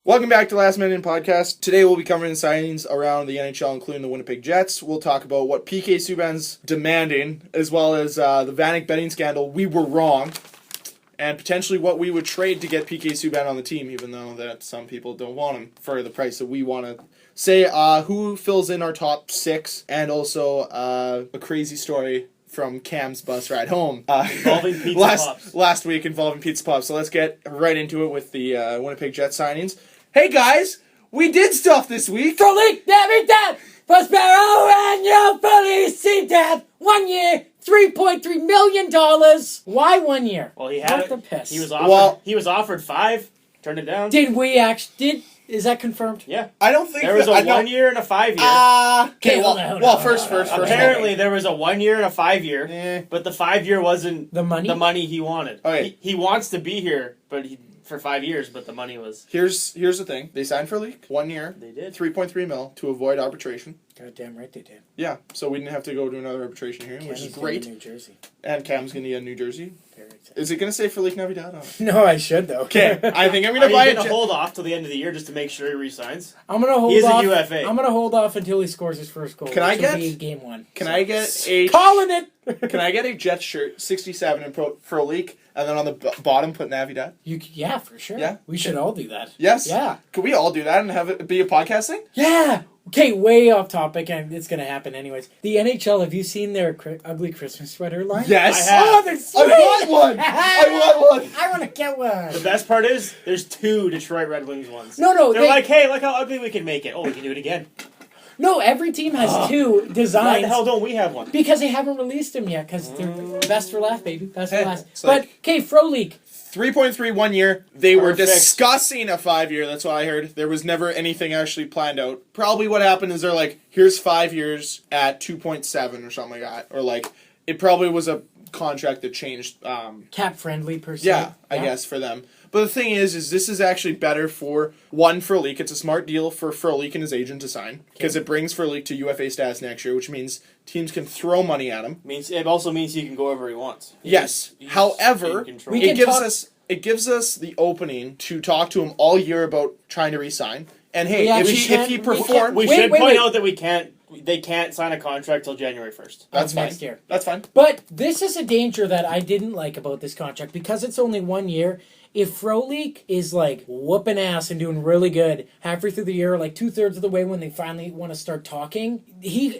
Welcome back to Last Minute Podcast. Today we'll be covering signings around the NHL, including the Winnipeg Jets. We'll talk about what PK Subban's demanding, as well as the Vanek betting scandal. We were wrong. And potentially what we would trade to get PK Subban on the team, even though that some people don't want him for the price that we want to say. Who fills in our top six, and also a crazy story from Cam's bus ride home. Involving Pizza Pops. Last week involving Pizza Pops. So let's get right into it with the Winnipeg Jets signings. Hey guys, we did stuff this week. Frolic, Navidad, Prospero, and your Felicidad. 1 year, $3.3 million. Why 1 year? Well, he had What it. the piss? He was offered 5, turned it down. Is that confirmed? Yeah. I don't think there was a 1 year and a 5 year. Okay, hold on. First. Apparently, there was a 1 year and a 5 year, but the 5 year wasn't the money he wanted. Okay. He wants to be here, but for 5 years, but the money was. Here's the thing. They signed for a league. 1 year. They did. $3.3 million to avoid arbitration. Goddamn right they did. Yeah, so we didn't have to go to another arbitration hearing, which is great. New Jersey. And Cam's going to get a New Jersey. Very excited. Is it going to say Feliz Navidad on it? No, I should though. Okay, I think I'm going Are to buy you it. going to hold off till the end of the year just to make sure he resigns? I'm gonna hold He's off. a UFA. I'm gonna hold off until he scores his first goal. Can I which will get- be game 1? I get a calling it? Can I get a Jets shirt, 67 and for a leak, and then on the bottom put Navidad? Yeah, for sure. Yeah. We should all do that. Yes. Yeah. Could we all do that and have it be a podcast thing? Yeah. Okay, way off topic, and it's gonna happen anyways. The NHL. Have you seen their ugly Christmas sweater line? Yes. I have. Oh, they're sweet. I want one. I want one. I want to get one. The best part is, there's 2 Detroit Red Wings ones. No, They're like, hey, look how ugly we can make it. Oh, we can do it again. No, every team has 2 designs. Why the hell don't we have one? Because they haven't released them yet, because they're best for last, baby. Best for last. it's But, like- okay, Frolik. 3.3 1 year. They were Perfect. discussing a 5 year. That's what I heard. There was never anything actually planned out. Probably what happened is they're like, here's 5 years at 2.7 or something like that. Or like, it probably was a contract that changed. Cap friendly, per se. Yeah, I guess for them. But the thing is this is actually better for Frolik. It's a smart deal for Frolik and his agent to sign because it brings Frolik to UFA status next year, which means teams can throw money at him. It also means he can go wherever he wants. Yes. However, in control. it gives us the opening to talk to him all year about trying to re-sign. And hey, Yeah, if he performs, We Wait, should wait, point wait. out that they can't sign a contract till January 1st. that's fine. next year. That's fine. But this is a danger that I didn't like about this contract because it's only 1 year. If Frolik is like whooping ass and doing really good halfway through the year, like 2/3 of the way when they finally want to start talking,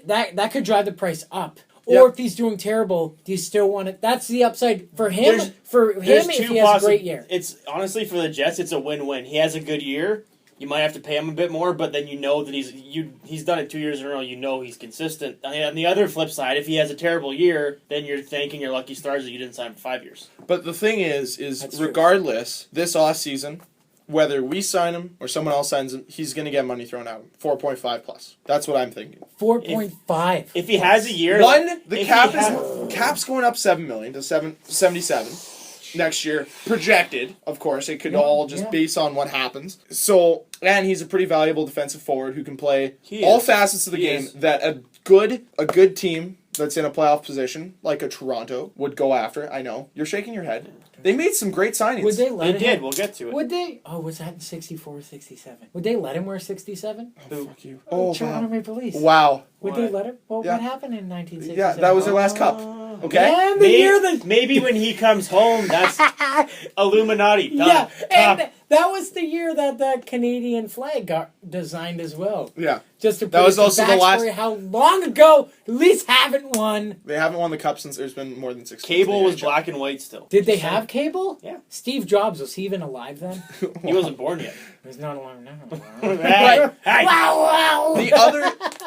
that could drive the price up. Or if he's doing terrible, do you still want it? That's the upside for him. There's If he has a great year. It's honestly for the Jets, it's a win-win. He has a good year. You might have to pay him a bit more, but then you know that he's done it 2 years in a row. You know he's consistent. On the other flip side, if he has a terrible year, then you're thanking your lucky stars that you didn't sign him for 5 years. But the thing is That's true. regardless, this offseason, whether we sign him or someone else signs him, he's going to get money thrown at him. 4.5 plus. That's what I'm thinking. 4.5. If he has a year, Cap's going up $7 million to 77 next year, projected. Of course, it could all just base on what happens. So, and he's a pretty valuable defensive forward who can play all facets of the game that a good team that's in a playoff position like a Toronto would go after. I know you're shaking your head. They made some great signings. Would they let They him? did. We'll get to it. Would they? Oh, was that in 64, 67? Would they let him wear 67? Oh, fuck you. Oh, Toronto wow. Maple Leafs. Wow. Would they let him? Well, Yeah. what happened in 1967? Yeah, that was their last cup. Okay? And the year that... Maybe when he comes home, that's Illuminati. Done. Yeah, and Top. that was the year that the Canadian flag got designed as well. Yeah. Just to put That was also the last... how long ago the Leafs haven't won. They haven't won the cup since there's been more than 6 Cable was black and white still. Did they have cable? Yeah. Steve Jobs, was he even alive then? He wasn't born yet. He's not alive now. Hey, hey. Wow.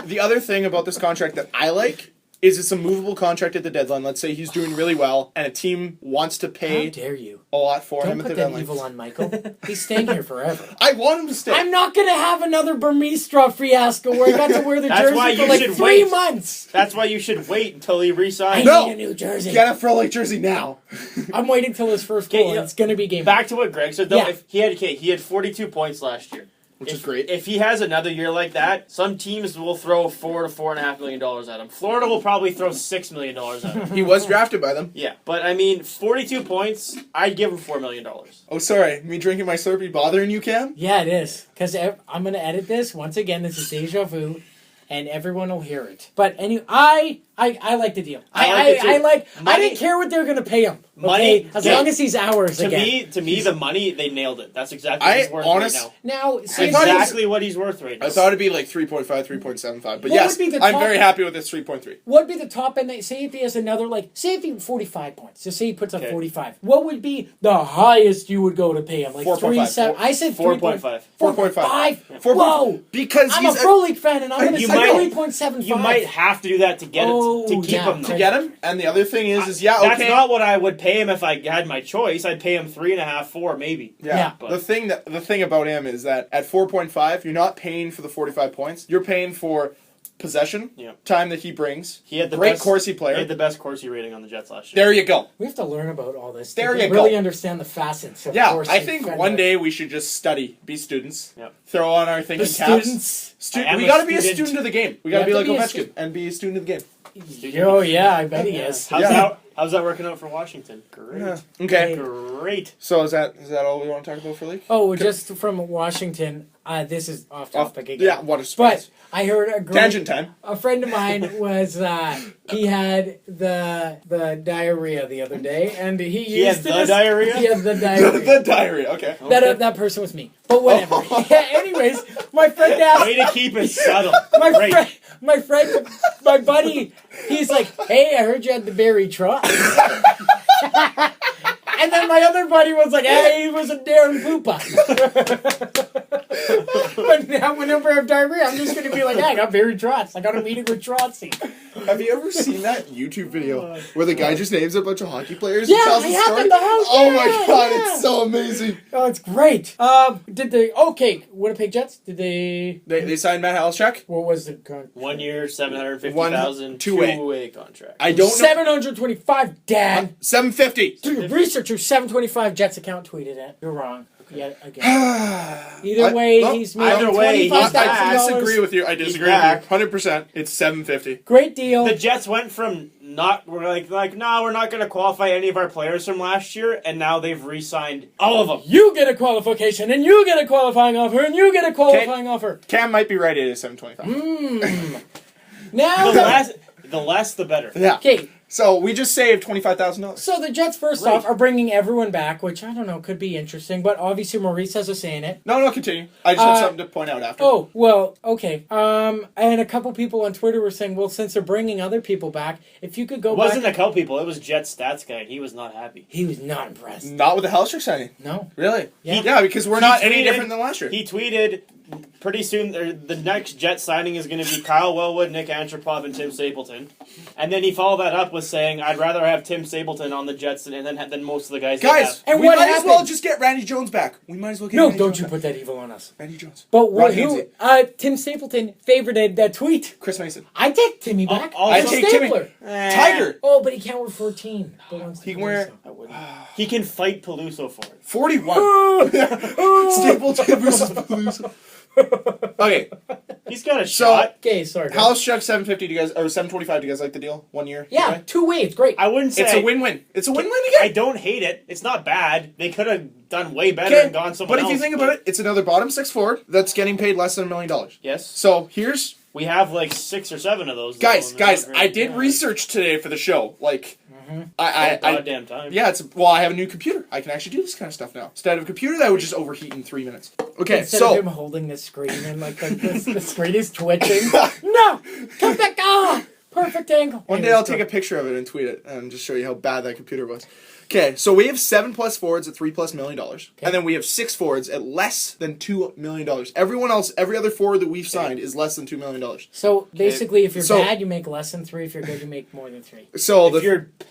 The other thing about this contract that I like is it's a movable contract at the deadline. Let's say he's doing really well, and a team wants to How pay dare you? a lot for Don't him at put the that deadline. evil on Michael. He's staying here forever. I want him to stay. I'm not going to have another Burmese straw fiasco where I got to wear the That's jersey why for you like should 3 wait. months. That's why you should wait until he I resigns. No. need a new jersey. Get a Frolik jersey now. I'm waiting till his first Okay, goal, and yeah. it's going to be game Back to what Greg said, though. Yeah. If he had 42 points last year. which is great. If he has another year like that, some teams will throw $4 to $4.5 million at him. Florida will probably throw $6 million at him. He was drafted by them. Yeah, but I mean, 42 points, I'd give him $4 million. Oh, sorry. Me drinking my Slurpee bothering you, Cam? Yeah, it is. Because I'm going to edit this. Once again, this is deja vu, and everyone will hear it. But anyway, I like the deal. I didn't care what they're going to pay him. Money, as long as he's ours to again. To me, the money, they nailed it. That's exactly what he's worth right now. Now, see, exactly what he's worth right now. I thought it'd be like 3.5, 3.75, but What yes, would be the I'm top- very happy with this 3.3. what would be the top end? Say if he has another, say if he 45 points. Just say he puts up 45. What would be the highest you would go to pay him? Like 4.5. I said 4.5. 4.5. Whoa! Because I'm he's a Pro League fan, and I'm going to You say might- 3.75. You might have to do that to get it to keep him. to get him. And the other thing is That's not what I would pay him if I had my choice. I'd pay him 3.5, 4 maybe. Yeah. But The thing about him is that at 4.5, you're not paying for the 45 points. You're paying for possession, time that he brings. he had the great best Corsi player. He had the best Corsi rating on the Jets last year. There you go. We have to learn about all this. There to you really go. understand the facets of Yeah, Corsi I think Fender. one day we should just study, be students, Yep. throw on our thinking The caps. students. I am We a got to be a student. student of the game. We You got to be have like to be a Ovechkin and be a student of the game. Oh, yeah, I bet he is. How's that working out for Washington? Great. Yeah. Okay. Great. So is that all we want to talk about for league? Oh, just from Washington, this is off topic again. Yeah, what a surprise. But I heard Tangent time. a friend of mine was he had the diarrhea the other day, and he had used the diarrhea? He had the diarrhea. The diarrhea. Okay. That person was me. But whatever. Yeah, anyways, my friend asked. Way to keep it subtle. My friend, my buddy, he's like, "Hey, I heard you had the berry trot." And then my other buddy was like, "Hey, he was a Darren Poopa." But now whenever I have diarrhea, I'm just going to be like, "Hey, I got berry trots. I got a meeting with Trotsy." Have you ever seen that YouTube video where the guy just names a bunch of hockey players Yeah, and tells I the have story? in the house. Oh my Yeah, god, yeah. it's so amazing. Oh, it's great. Winnipeg Jets, did they... They signed Matt Halleschuk? What was the contract? 1 year, $750,000, two-way contract. I don't know. 725, Dad. 750. Do your research. Your 725 Jets account tweeted it. You're wrong. Yet again. Either way, he's made either way, he's I back. disagree with you. I disagree with you. 100%. It's 750. Great deal. The Jets went from we're no, we're not going to qualify any of our players from last year, and now they've re-signed all of them. You get a qualification, and you get a qualifying offer, and you get a qualifying offer. Cam might be right. It is 725. Now The less, the better. Yeah. Okay. So we just saved $25,000. So the Jets, first off, are bringing everyone back, which I don't know, could be interesting, but obviously Maurice has a say in it. No, continue. I just have something to point out after. Oh, well, okay. And a couple people on Twitter were saying, well, since they're bringing other people back, if you could go back... It wasn't a couple people. It was Jets stats guy, and he was not happy. He was not impressed. Not with the Halleschuk signing. No. Really? Yeah. Because we're not any different than last year. He tweeted, pretty soon, the next Jet signing is going to be Kyle Wellwood, Nick Antropov, and Tim Stapleton. And then he followed that up with saying, I'd rather have Tim Stapleton on the Jets than most of the guys. Guys, And we what might as well happened? just get Randy Jones back. We might as well get No, Randy don't Jones you back. put that evil on us. Randy Jones. But Ron who? Hainsey. Tim Stapleton favorited that tweet. Chris Mason. I take Timmy back. I As a take Timmy. Stapler. Tiger. Oh, but he can't wear 14. He can wear He can fight Peluso for it. 41. Stapleton versus Palooza. Okay. He's got a shot. Okay, sorry. guys. Halleschuk 750. Do you guys or 725? Do you guys like the deal? 1 year. Yeah, Okay. 2 ways. Great. I wouldn't say It's a win-win. It's a win-win I again. don't hate it. It's not bad. They could have done way better Okay, and gone somewhere but else. if you think about it, it's another bottom six forward that's getting paid less than $1 million. Yes. So here's We have like 6 or 7 of those. guys. though, and they're I great. did research today for the show. Like, I Goddamn time. yeah. I have a new computer. I can actually do this kind of stuff now. Instead of a computer that would just overheat in 3 minutes. Okay, Instead so of him holding the screen and like the screen is twitching. No! Come back on! Perfect angle. one day I'll take a picture of it and tweet it and just show you how bad that computer was. Okay, so we have 7+ forwards at $3+ million, and then we have 6 forwards at less than $2 million. Everyone else, every other forward that we've signed is less than $2 million. So basically, if you're So- bad, you make less than 3. If you're good, you make more than 3. So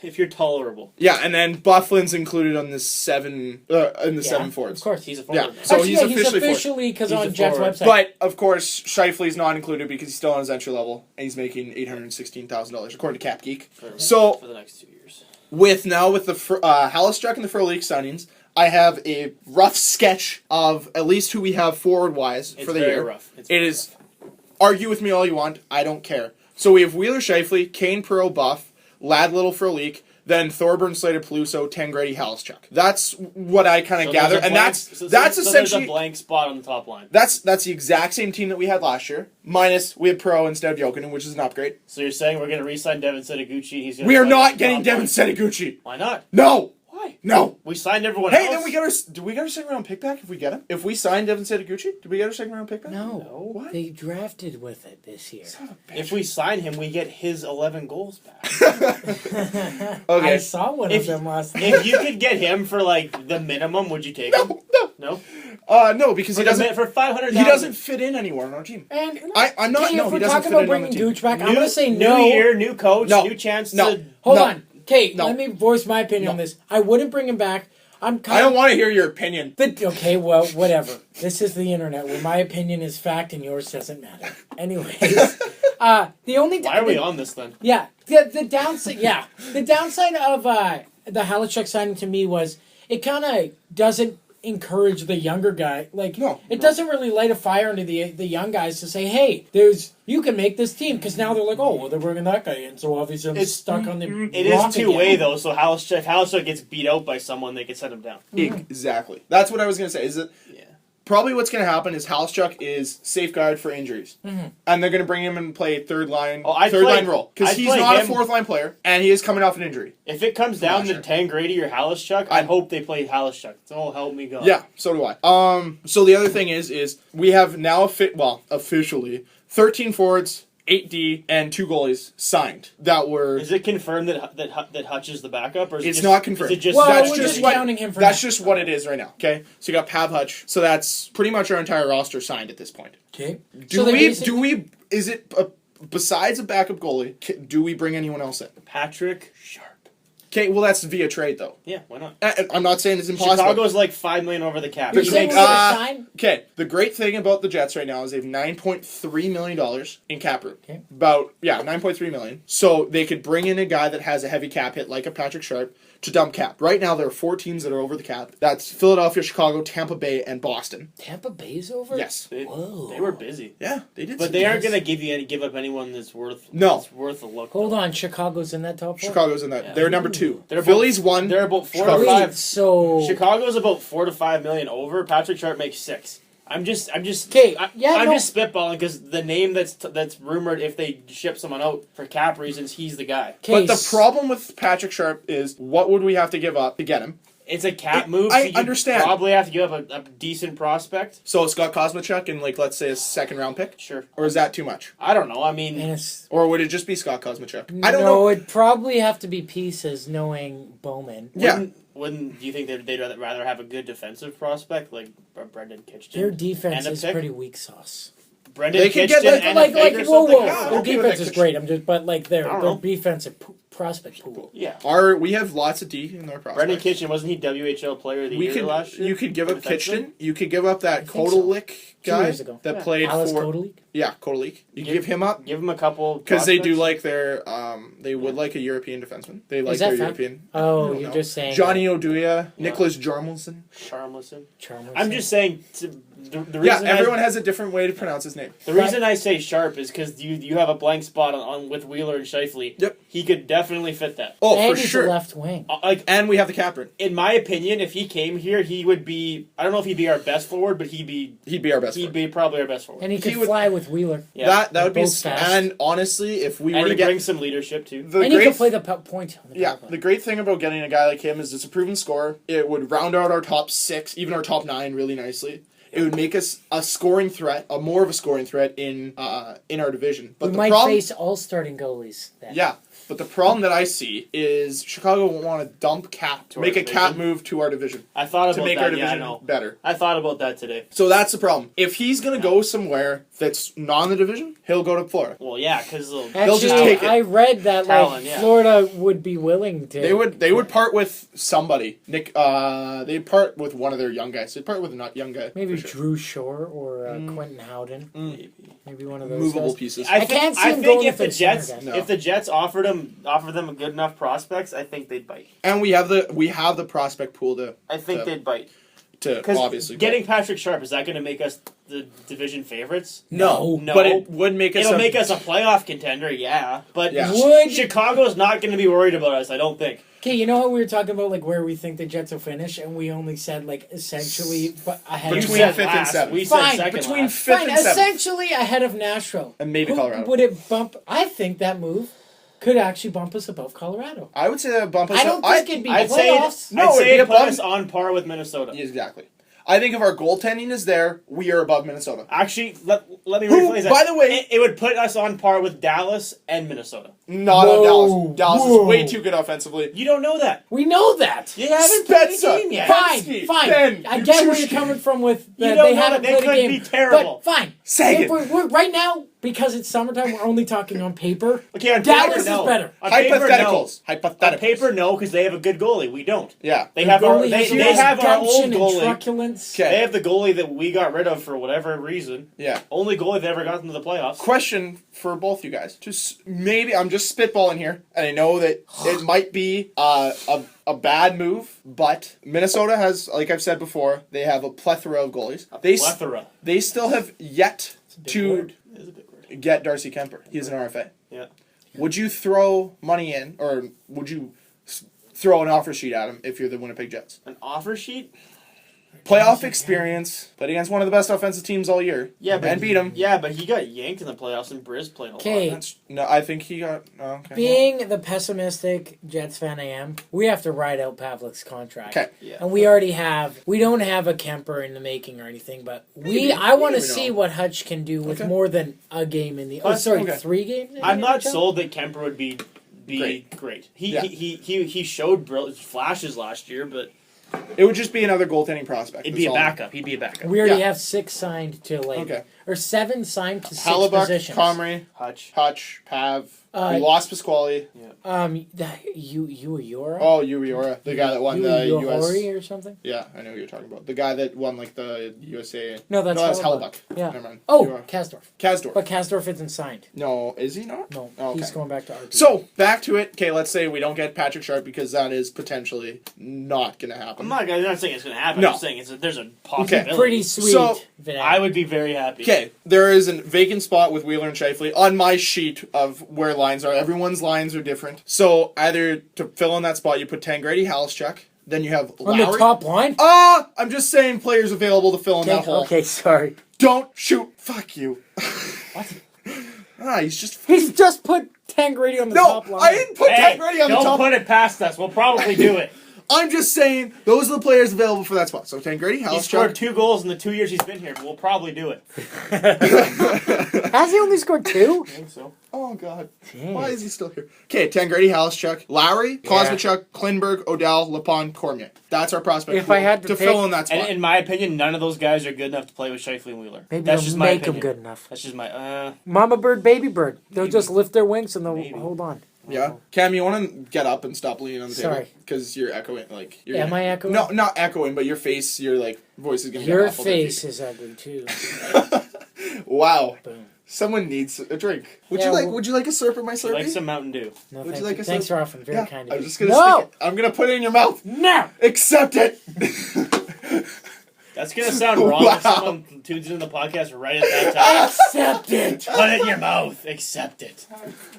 If you're tolerable. yeah, and then Bufflin's included on the 7 7 forwards. Of course. He's a forward Yeah, now. so Actually, he's yeah, officially forward. because He's on a Jets' forward. website. But of course, Scheifele's not included because he's still on his entry level and he's making $816,000 according to Cap Geek. For So the next 2 years. with the Halleschuk and the Frolik signings, I have a rough sketch of at least who we have forward-wise for the very year. rough. It is, argue with me all you want, I don't care. So we have Wheeler Shifley, Kane Pearl Buff, Lad Little Frolik, then Thorburn, Slater, Peluso, Tangrady, Halschuk. That's what I kind of gather, and that's essentially there's a blank spot on the top line. That's the exact same team that we had last year. Minus we had Pro instead of Jokinen, which is an upgrade. So you're saying we're going to re-sign Devin Setaguchi? We are not getting Devin Setaguchi. Why not? No. Why? No. We signed everyone Hey, else. then do we get our second round pick back if we get him? If we sign Devin Setaguchi, do we get our second round pick back? No. What? They drafted with it this year. Son of a bitch. If we sign him, we get his 11 goals back. Okay. I saw one of them last night. If you could get him for like the minimum, would you take him? No. No. No, because he doesn't. For 500. He doesn't fit in anywhere on our team. And I'm not. okay, No, if he we're doesn't talking fit about in on the bringing team. Gooch back, I'm going to say New no. year, new coach, No. new chance No. to. Hold No. on. Kate, No. let me voice my opinion on this. I wouldn't bring him back. I don't want to hear your opinion. Okay, well, whatever. This is the internet where my opinion is fact and yours doesn't matter. Anyways, the only Why are we on this then? Yeah, the downside. Yeah, the downside of the Halachuk signing to me was it kind of doesn't encourage the younger guy. Like, it doesn't really light a fire into the young guys to say, hey, you can make this team, because now they're like, oh, well, they're bringing that guy in, so obviously I'm stuck on the. It is two-way though. So if Halachuk gets beat out by someone, they can set him down. Exactly. That's what I was gonna say. Is that probably what's gonna happen is Halschuk is safeguard for injuries, and they're gonna bring him and play third line role because he's not a fourth line player and he is coming off an injury. If it comes down to Tangrady or Halachuk, I hope they play Halachuk. So help me God. Yeah, so do I. So the other thing is we have now officially 13 forwards, 8D, and 2 goalies signed that were. Is it confirmed that Hutch is the backup, or is it's it just, not confirmed? Is it just Well, that's we're just just what, counting him for that's now. just what it is right now. Okay, so you got Pav Hutch. So that's pretty much our entire roster signed at this point. Okay. Do we? Is it besides a backup goalie? Do we bring anyone else in? Patrick Sharp? Okay, well that's via trade though. Yeah, why not? I'm not saying it's impossible. Chicago's like $5 million over the cap. You're saying we're gonna sign? Okay, the great thing about the Jets right now is they have $9.3 million in cap room. Okay. About $9.3 million. So they could bring in a guy that has a heavy cap hit like a Patrick Sharp to dump cap. Right now there are 4 teams that are over the cap. That's Philadelphia, Chicago, Tampa Bay, and Boston. Tampa Bay's over? Yes. Whoa. They were busy. Yeah, they did. But they aren't going to give up anyone that's worth a look. Hold on, Chicago's in that top 4? Chicago's in that. Yeah. They're number 2. Philly's 1. They're about 4 Chicago's to 5. Wait, so Chicago's about 4 to 5 million over. Patrick Sharp makes 6. I'm just okay. I'm just spitballing because the name that's rumored if they ship someone out for cap reasons, he's the guy. But the problem with Patrick Sharp is what would we have to give up to get him? It's a cap move. I so understand. Probably have to give up a decent prospect. So Scott Kosmachuk and let's say a second round pick? Sure. Or is that too much? I don't know. I mean, or would it just be Scott Kosmachuk? I don't know. It'd probably have to be pieces knowing Bowman. Yeah. Wouldn't do you think they'd rather have a good defensive prospect like Brendan Kitchen? Their defense is pretty weak sauce. Brendan Kitchen and a pick or something? Their defense is great. Their defensive prospect pool. Yeah. We have lots of D in our prospects. Brendan Kitchen, wasn't he WHL Player of the Year last year? You could give up Kitchen. You could give up that Kotelik guy 2 years ago. that played Alice for. Kotelik? Yeah, Kotelik. You give him up. Give him a couple because they do like their. They would like a European defenseman. They like their European. Oh, you're just saying Johnny Oduya, Nicholas Jarmelson. Charmelson. I'm just saying. The reason everyone has a different way to pronounce his name. The reason I say Sharp is because you have a blank spot on with Wheeler and Shifley. Yep. He could definitely fit that. Oh, and for he's sure. A left wing. And we have the cap room. In my opinion, if he came here, he would be. I don't know if he'd be our best forward, but he'd be our best. He'd be probably our best forward. And he could fly with Wheeler. Yeah. That would be. Fast. And honestly, if we were to bring some leadership too. And he could play the point. The great thing about getting a guy like him is it's a proven scorer. It would round out our top 6, even our top 9, really nicely. It would make us a scoring threat, more of a scoring threat in our division. But we might face all starting goalies then. Yeah, but the problem that I see is Chicago won't want to dump cap to make a cap move to our division. I thought about to make that. our division better. I thought about that today. So that's the problem. If he's gonna go somewhere that's not in the division, he'll go to Florida. Well, yeah, because they'll just take it. I read that Florida would be willing to. They would part with somebody. They'd part with one of their young guys. They'd part with a young guy. Maybe Drew Shore or Quentin Howden. Maybe one of those movable guys. pieces. I can't see him think going if the with Jets center guy. if the Jets offered him offer them a good enough prospects, I think they'd bite. And we have the prospect pool to I think they'd bite. To obviously getting Patrick Sharp, is that going to make us the division favorites? No. But it would make us. It'll make us a playoff contender, yeah. But Would Chicago's not going to be worried about us, I don't think. Okay, you know how we were talking about like where we think the Jets will finish, and we only said like essentially ahead between of fifth and seventh. We said Fine, second between last. fifth Fine, and seventh, essentially ahead of Nashville. and maybe Colorado. Would it bump? I think that move could actually bump us above Colorado. I would say that would bump us. I don't think it'd be I'd playoffs. No, say it'd be it put above- us on par with Minnesota. Exactly. I think if our goaltending is there, we are above Minnesota. Actually, let me Who, rephrase that. by the way- it would put us on par with Dallas and Minnesota. Not on Dallas. Dallas Whoa. is way too good offensively. You don't know that. We know that. You haven't played a Spezza. game yet. Fine. Fine. Ben, I get where you're Yurchushkin. coming from with You that don't they know haven't that. They played a could game. be terrible. But fine. Sagan. If we're right now, because it's summertime, we're only talking on paper. Okay, on Dallas paper, is no. better. On paper, no. Hypotheticals. On Hypotheticals. paper, no, because they have a good goalie. We don't. Yeah. They have our they Goalie have our old gumption and goalie. truculence. Okay. They have the goalie that we got rid of for whatever reason. Yeah. Only goalie that ever got into the playoffs. Question for both you guys. Just maybe I'm just spitballing here, and I know that it might be a bad move, but Minnesota has, like I've said before, they have a plethora of goalies. Plethora. They still have yet to Word. It is a big word. get Darcy Kemper. He's an RFA. Yeah. Would you throw money in, or would you throw an offer sheet at him if you're the Winnipeg Jets? An offer sheet? Playoff experience, played against one of the best offensive teams all year. Yeah, but and beat him. Yeah, but he got yanked in the playoffs, and Briz played a lot. Okay. No, I think he got. Oh, okay. Being the pessimistic Jets fan I am, we have to ride out Pavlik's contract. Okay. Yeah. And we don't have a Kemper in the making or anything, but Maybe. I want to Maybe see not. what Hutch can do with Okay. more than a game in the. Okay. 3 games. In I'm the not NHL? sold that Kemper would be great. Yeah. He showed flashes last year, but It would just be another goaltending prospect. it'd be a That's all. backup. He'd be a backup. We already Yeah. have 6 signed to like, Okay. or 7 signed to 6 Hallebuck, positions. Comrie, Hutch. Pav. Uh, we lost Pasquale. Yura. Oh, Uriora, the guy that won the US. or something. Yeah, I know who you're talking about. The guy that won like the USA. No, that's Hallebuck. Yeah. Never mind. Oh, Uriora. Kasdorf. Kasdorf. But Kasdorf isn't signed. No, is he not? No, Oh, okay. he's going back to RP. So back to it. Okay, let's say we don't get Patrick Sharp because that is potentially not going to happen. I'm not saying it's going to happen. No. I'm saying there's a possibility. pretty sweet. So, Vinak. I would be very happy. Okay, there is a vacant spot with Wheeler and Scheifele on my sheet of where lines are. Everyone's lines are different. So either to fill in that spot, you put Tangradi, Halischuk. Then you have on Lowry. the top line. I'm just saying players available to fill in that hole. Okay, sorry. Don't shoot. Fuck you. What? He's just. He's just put Tangradi on the No, top line. I didn't put Hey, Tangradi on the don't top. put it past us. We'll probably do it. I'm just saying those are the players available for that spot. So Tangradi, He scored Halischuk. 2 goals in the 2 years he's been here. We'll probably do it. Has he only scored 2? I think so. Oh God, Dang. why is he still here? Okay, Tangradi, Halischuk, Lowry, Kozmachuk, Klingberg, Odell, Lepond, Cormier. That's our prospect If pool I had to pick- fill in that spot. And in my opinion, none of those guys are good enough to play with Scheifele and Wheeler. Maybe That's they'll just my make him opinion. good enough. That's just my Mama bird, baby bird. They'll Maybe. just lift their wings and they'll Maybe. hold on. Yeah, Cam, you want to get up and stop leaning on the table? Sorry. Because you're echoing. Like, you're Am I echoing? No, not echoing, but your face, your like voice is gonna. Your get muffled if face is ugly too. you- Wow. Boom. Someone needs a drink. Would Yeah, you like? well- Would you like a slurp of my Slurpee? like some Mountain Dew. No, Would you thank like you. a Thanks sip? for offering. Very kind of I'm you. just gonna. No! Stick it. I'm gonna put it in your mouth. No! Accept it. That's gonna sound wrong Wow. if someone tunes into the podcast right at that time. Accept it! Put it in your mouth. Accept it.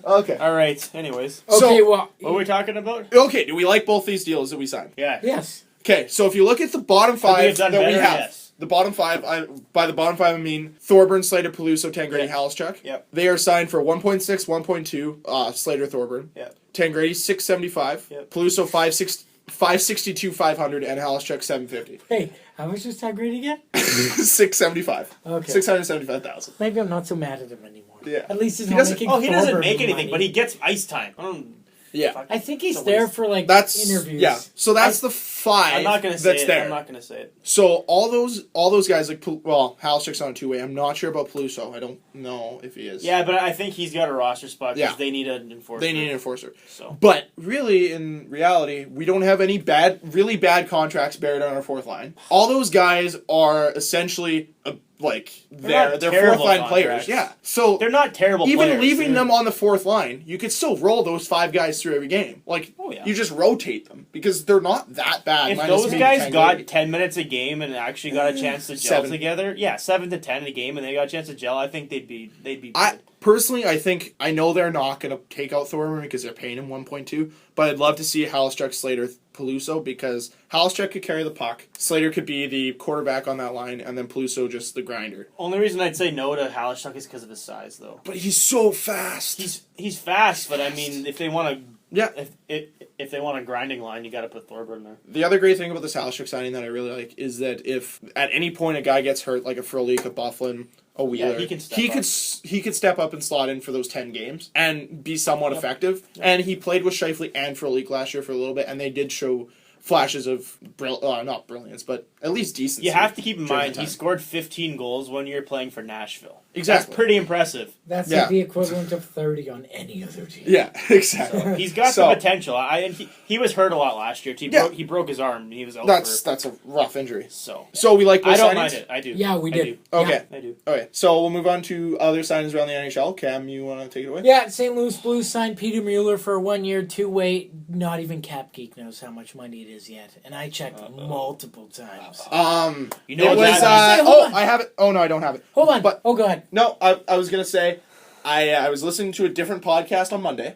Okay. All right. Anyways, Okay, well... what were we talking about? Okay. Do we like both these deals that we signed? Yeah. Yes. Okay. So if you look at the bottom Could we five have done that we better? have, Yes. the bottom five. By the bottom five, I mean Thorburn, Slater, Peluso, Tangradi, Yeah. Halischuk. Yep. They are signed for 1.6, 1.2. Slater, Thorburn. Yep. Tangradi 675. Yep. Peluso 562, 500, and Halischuk 750. Hey, how much was Todd Grady get? 675. Okay. 675,000. Maybe I'm not so mad at him anymore. Yeah. At least he's He not doesn't- making Oh, he doesn't Thorburn make anything, money. but he gets ice time. Yeah. I think he's So what there is- for like That's interviews. Yeah. So that's the five I'm not gonna say that's it. there. I'm not gonna say it. So all those guys like Halischuk's on a 2-way. I'm not sure about Peluso. I don't know if he is. Yeah, but I think he's got a roster spot because Yeah. they need an enforcer. They need an enforcer. So But really, in reality, we don't have any really bad contracts buried on our fourth line. All those guys are essentially like They're not they're terrible fourth line players. contracts. Yeah. So They're not terrible even players. leaving They're- them on the fourth line, you could still roll those 5 guys through every game. Like you just rotate them because they're not that bad. If minus those maybe guys 10 got goalies. 10 minutes a game and actually got a chance to gel 7. together, 7 to 10 a game, and they got a chance to gel, I think they'd be good. Personally, I know they're not going to take out Thorburn because they're paying him 1.2, but I'd love to see Halistruck, Slater, Peluso, because Halistruck could carry the puck, Slater could be the quarterback on that line, and then Peluso just the grinder. Only reason I'd say no to Halistruck is because of his size, though. But he's so fast. He's fast, but I mean, if they want to, Yeah. if they want a grinding line, you got to put Thorburn there. The other great thing about this Halistruck signing that I really like is that if at any point a guy gets hurt, like a Frolik, a Bufflin, a Wheeler, he can step up. he could step up and slot in for those 10 games and be somewhat effective. Yep. And he played with Scheifele and Frolik last year for a little bit, and they did show flashes of not brilliance, but at least decency. You have to keep in mind he scored 15 goals one year playing for Nashville. Exactly. That's pretty impressive. That's like the equivalent of 30 on any other team. Yeah, exactly. So he's got the potential. He was hurt a lot last year. He broke his arm. He was out. That's a rough injury. So we like both I don't signings? mind it. I do. Yeah, we did. Okay. I do. Okay, so we'll move on to other signings around the NHL. Cam, you want to take it away? Yeah, St. Louis Blues signed Peter Mueller for a 1-year, 2-way. Not even Cap Geek knows how much money it is yet, and I checked multiple times. You know it what was. I have it. Oh no, I don't have it. Hold on. But go ahead. No, I was gonna say, I was listening to a different podcast on Monday,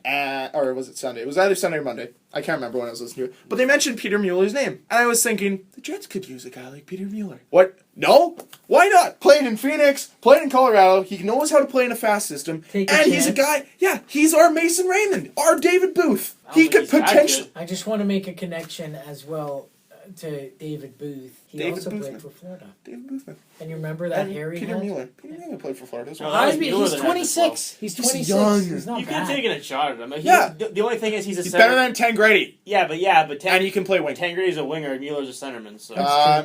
or was it Sunday? It was either Sunday or Monday. I can't remember when I was listening to it. But they mentioned Peter Mueller's name, and I was thinking the Jets could use a guy like Peter Mueller. What? No? Why not? Played in Phoenix, played in Colorado. He knows how to play in a fast system, he's a guy. Yeah, he's our Mason Raymond, our David Booth. He could potentially. I just want to make a connection as well to David Booth. He also played for Florida. David Booth. And you remember that Harry Peter Mueller. Peter Mueller played for Florida as well. He's 26. He's 26. Young. He's not you bad. could have taken a shot at him. Yeah. The only thing is he's He's better than Tangradi. Yeah, but and he can play wing. Tangradi's a winger and Mueller's a centerman. So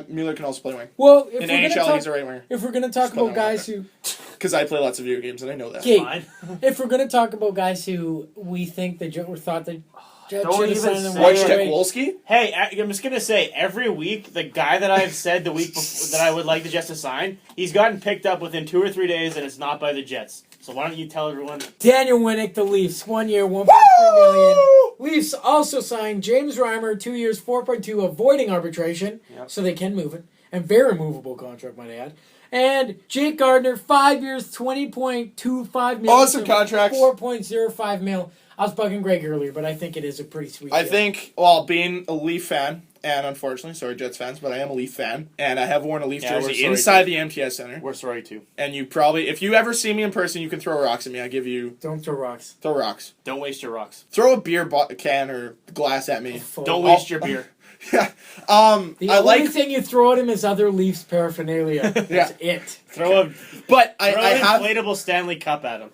Mueller can also play wing. Well, in NHL, he's a right winger. If we're going to talk about guys who... Because I play lots of video games and I know that. Fine. If we're going to talk about guys who we think thought the Jets Don't should have even signed them say right away. Wolski? Hey, I'm just gonna say every week the guy that I've said the week before that I would like the Jets to sign, he's gotten picked up within 2 or 3 days, and it's not by the Jets. So why don't you tell everyone? Daniel Winnick, the Leafs, 1 year, $1.3 million. Leafs also signed James Reimer, 2 years, 4.2, avoiding arbitration, so they can move it, and very movable contract, might I add. And Jake Gardner, 5 years, $20.25 million. Awesome contracts. 4.05 mil. I was bugging Greg earlier, but I think it is a pretty sweet deal. I think, being a Leaf fan, and unfortunately, sorry Jets fans, but I am a Leaf fan, and I have worn a Leaf jersey inside the MTS Center. We're sorry too. And you probably, if you ever see me in person, you can throw rocks at me. I give you... Don't throw rocks. Throw rocks. Don't waste your rocks. Throw a beer can or glass at me. Don't waste your beer. Yeah. The only thing you throw at him is other Leafs paraphernalia. That's it. Throw an inflatable Stanley Cup at him.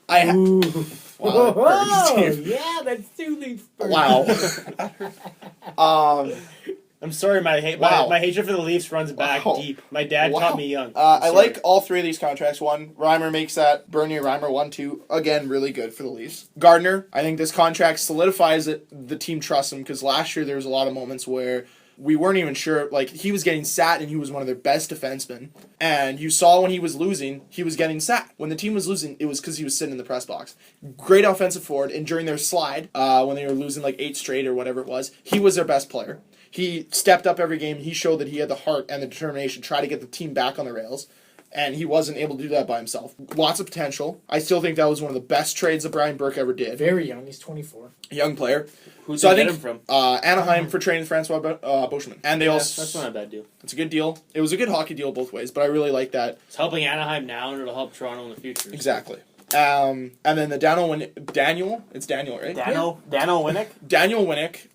Wow, yeah, that's 2 Leafs. Wow. I'm sorry, my hatred for the Leafs runs back deep. My dad taught me young. I like all 3 of these contracts. Reimer makes that. Bernier, Reimer, 1-2. Again, really good for the Leafs. Gardner, I think this contract solidifies it. The team trusts him because last year there was a lot of moments where we weren't even sure. Like, he was getting sat and he was one of their best defensemen. And you saw when he was losing, he was getting sat. When the team was losing, it was because he was sitting in the press box. Great offensive forward. And during their slide, when they were losing like 8 straight or whatever it was, he was their best player. He stepped up every game. He showed that he had the heart and the determination to try to get the team back on the rails. And he wasn't able to do that by himself. Lots of potential. I still think that was one of the best trades that Brian Burke ever did. Very young. He's 24. Young player. Who's he get him from? Anaheim for trading Francois Beauchemin. And they also... That's not a bad deal. It's a good deal. It was a good hockey deal both ways, but I really like that. It's helping Anaheim now, and it'll help Toronto in the future. Exactly. And then the Daniel, it's Daniel, right? Daniel Winnick? Daniel Winnick,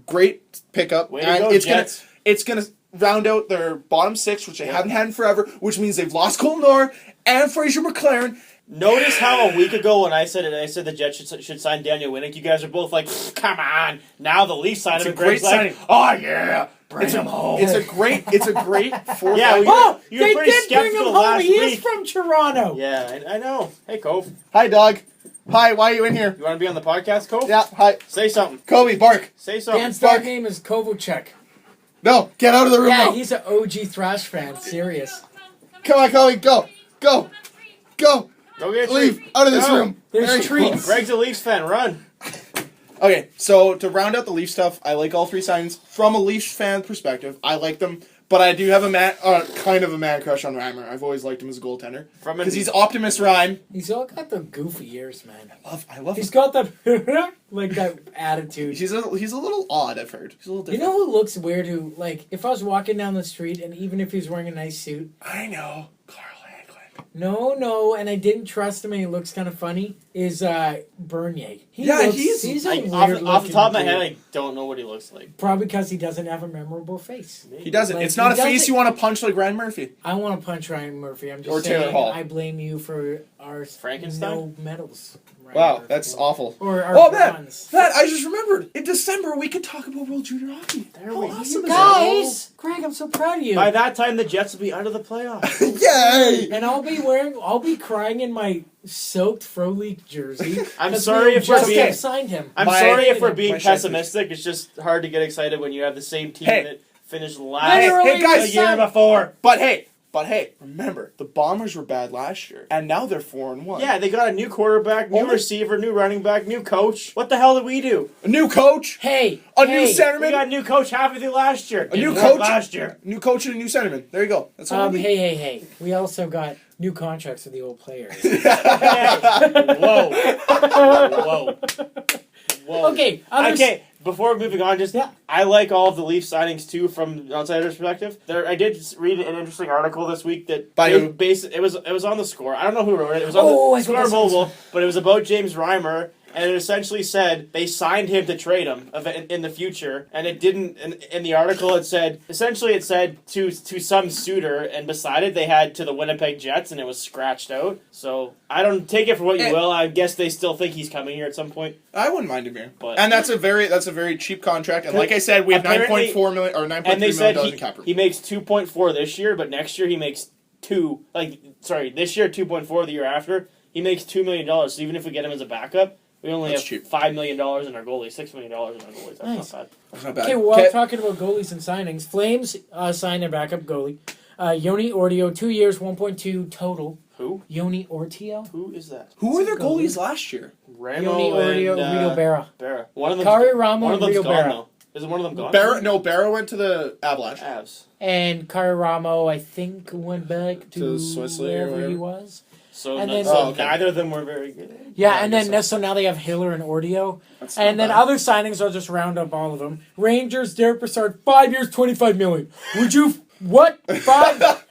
great pickup. Way to go, Jets. It's gonna round out their bottom 6, which they haven't had in forever, which means they've lost Colton Orr and Fraser McLaren. Notice how a week ago when I said the Jets should sign Daniel Winnick, you guys are both like, come on. Now the Leafs signed him, and Greg's like, oh yeah, bring him home. It's a great 4th. Yeah, you were they pretty did bring him skeptical home. last He is week. from Toronto. Yeah, I know. Hey, Cove. Hi, dog. Hi, why are you in here? You want to be on the podcast, Cove? Yeah, hi. Say something. Kobe, bark. Say something. Dan's dog name is Kovalchuk. No, get out of the room now. Yeah, he's an OG Thrash fan. Serious. Come on, Colby. Go. Go. Go. Go get a Leave. treat. Out of this Go. room. There's There you treats. go. Greg's a Leafs fan. Run. Okay, so to round out the Leaf stuff, I like all three signings. From a Leafs fan perspective, I like them. But I do have kind of a man crush on Reimer. I've always liked him as a goaltender. Because he's Optimus Rhyme. He's all got the goofy ears, man. I love He's him. got that like that attitude. He's a little odd, I've heard. He's a little You different. know who looks weird? Who like if I was walking down the street and even if he was wearing a nice suit, I know. Carl Hagelin. no, and I didn't trust him and he looks kind of funny. Is Bernier? Yeah, he's a Like, weird off the top of my looking head, dude. I don't know what he looks like. Probably because he doesn't have a memorable face. He doesn't. Like, It's not he a face doesn't- you want to punch like Ryan Murphy. I want to punch Ryan Murphy. I'm just Or saying. Taylor Hall. I blame you for our Frankenstein? no medals. Ryan Wow, Murphy. that's awful. Or our Oh, man. bronze. Matt, I just remembered. In December, we could talk about World Junior Hockey. There How we awesome is Guys, Greg, I'm so proud of you. By that time, the Jets will be out of the playoffs. that? Yay! And I'll be crying in my soaked Frolik jersey. I'm 'cause sorry we if we're just being- signed him. I'm My- sorry if we're my being shit. pessimistic. It's just hard to get excited when you have the same team Hey. that finished last Literally, hey, guys, the year before. But hey, remember, the Bombers were bad last year, and now they're 4-1. Yeah, they got a new quarterback, new Only- receiver, new running back, new coach. What the hell did we do? A new coach, Hey, a new We centerman, got a new coach half of the last year. a new Didn't work coach last year. new coach, and a new centerman. There you go. That's all we need. hey. We also got new contracts with the old players. Whoa. Whoa. Okay, Okay, before moving on, Yeah. I like all of the Leaf signings too from an outsider's perspective. I did read an interesting article this week that By who? it was on the Score. I don't know who wrote it. It was Oh, on I the think Score I saw this Mobile, one. but it was about James Reimer. And it essentially said they signed him to trade him in the future, and it didn't. In the article, it said to some suitor, and beside it they had to the Winnipeg Jets, and it was scratched out. So I don't take it for what you will. I guess they still think he's coming here at some point. I wouldn't mind him here, But- and that's a very cheap contract. And like I said, we have Apparently- $9.4 million or $9.3 And they million said dollars in cap room. he makes 2.4 this year, but next year he makes this year 2.4, the year after he makes $2 million. So even if we get him as a backup, we only That's have cheap. $5 million in our goalie, $6 million in our goalies. That's Nice. not bad. That's not bad. Okay, well, talking about goalies and signings, Flames signed their backup goalie, Yoni Ortio, 2 years, 1.2 total. Who? Yoni Ortio, Who is that? Who were their Goalie. goalies last year? Ramo Yoni Ortio, and Rito Berra, Berra. One of them. Kari Ramo One of and them's Rito gone Berra, though. Isn't one of them gone? Barra went to the Avalanche. Avs. and Kari Ramo, I think, went back to Switzerland or wherever he whatever. was. So, And no, then- so Oh, okay. neither of them were very good. Yeah, I and guess then so now they have Hiller and Ortio. That's And not then bad. other signings, I'll just round up all of them. Rangers, Derek Brassard, 5 years, $25 million. Would you, what? 5?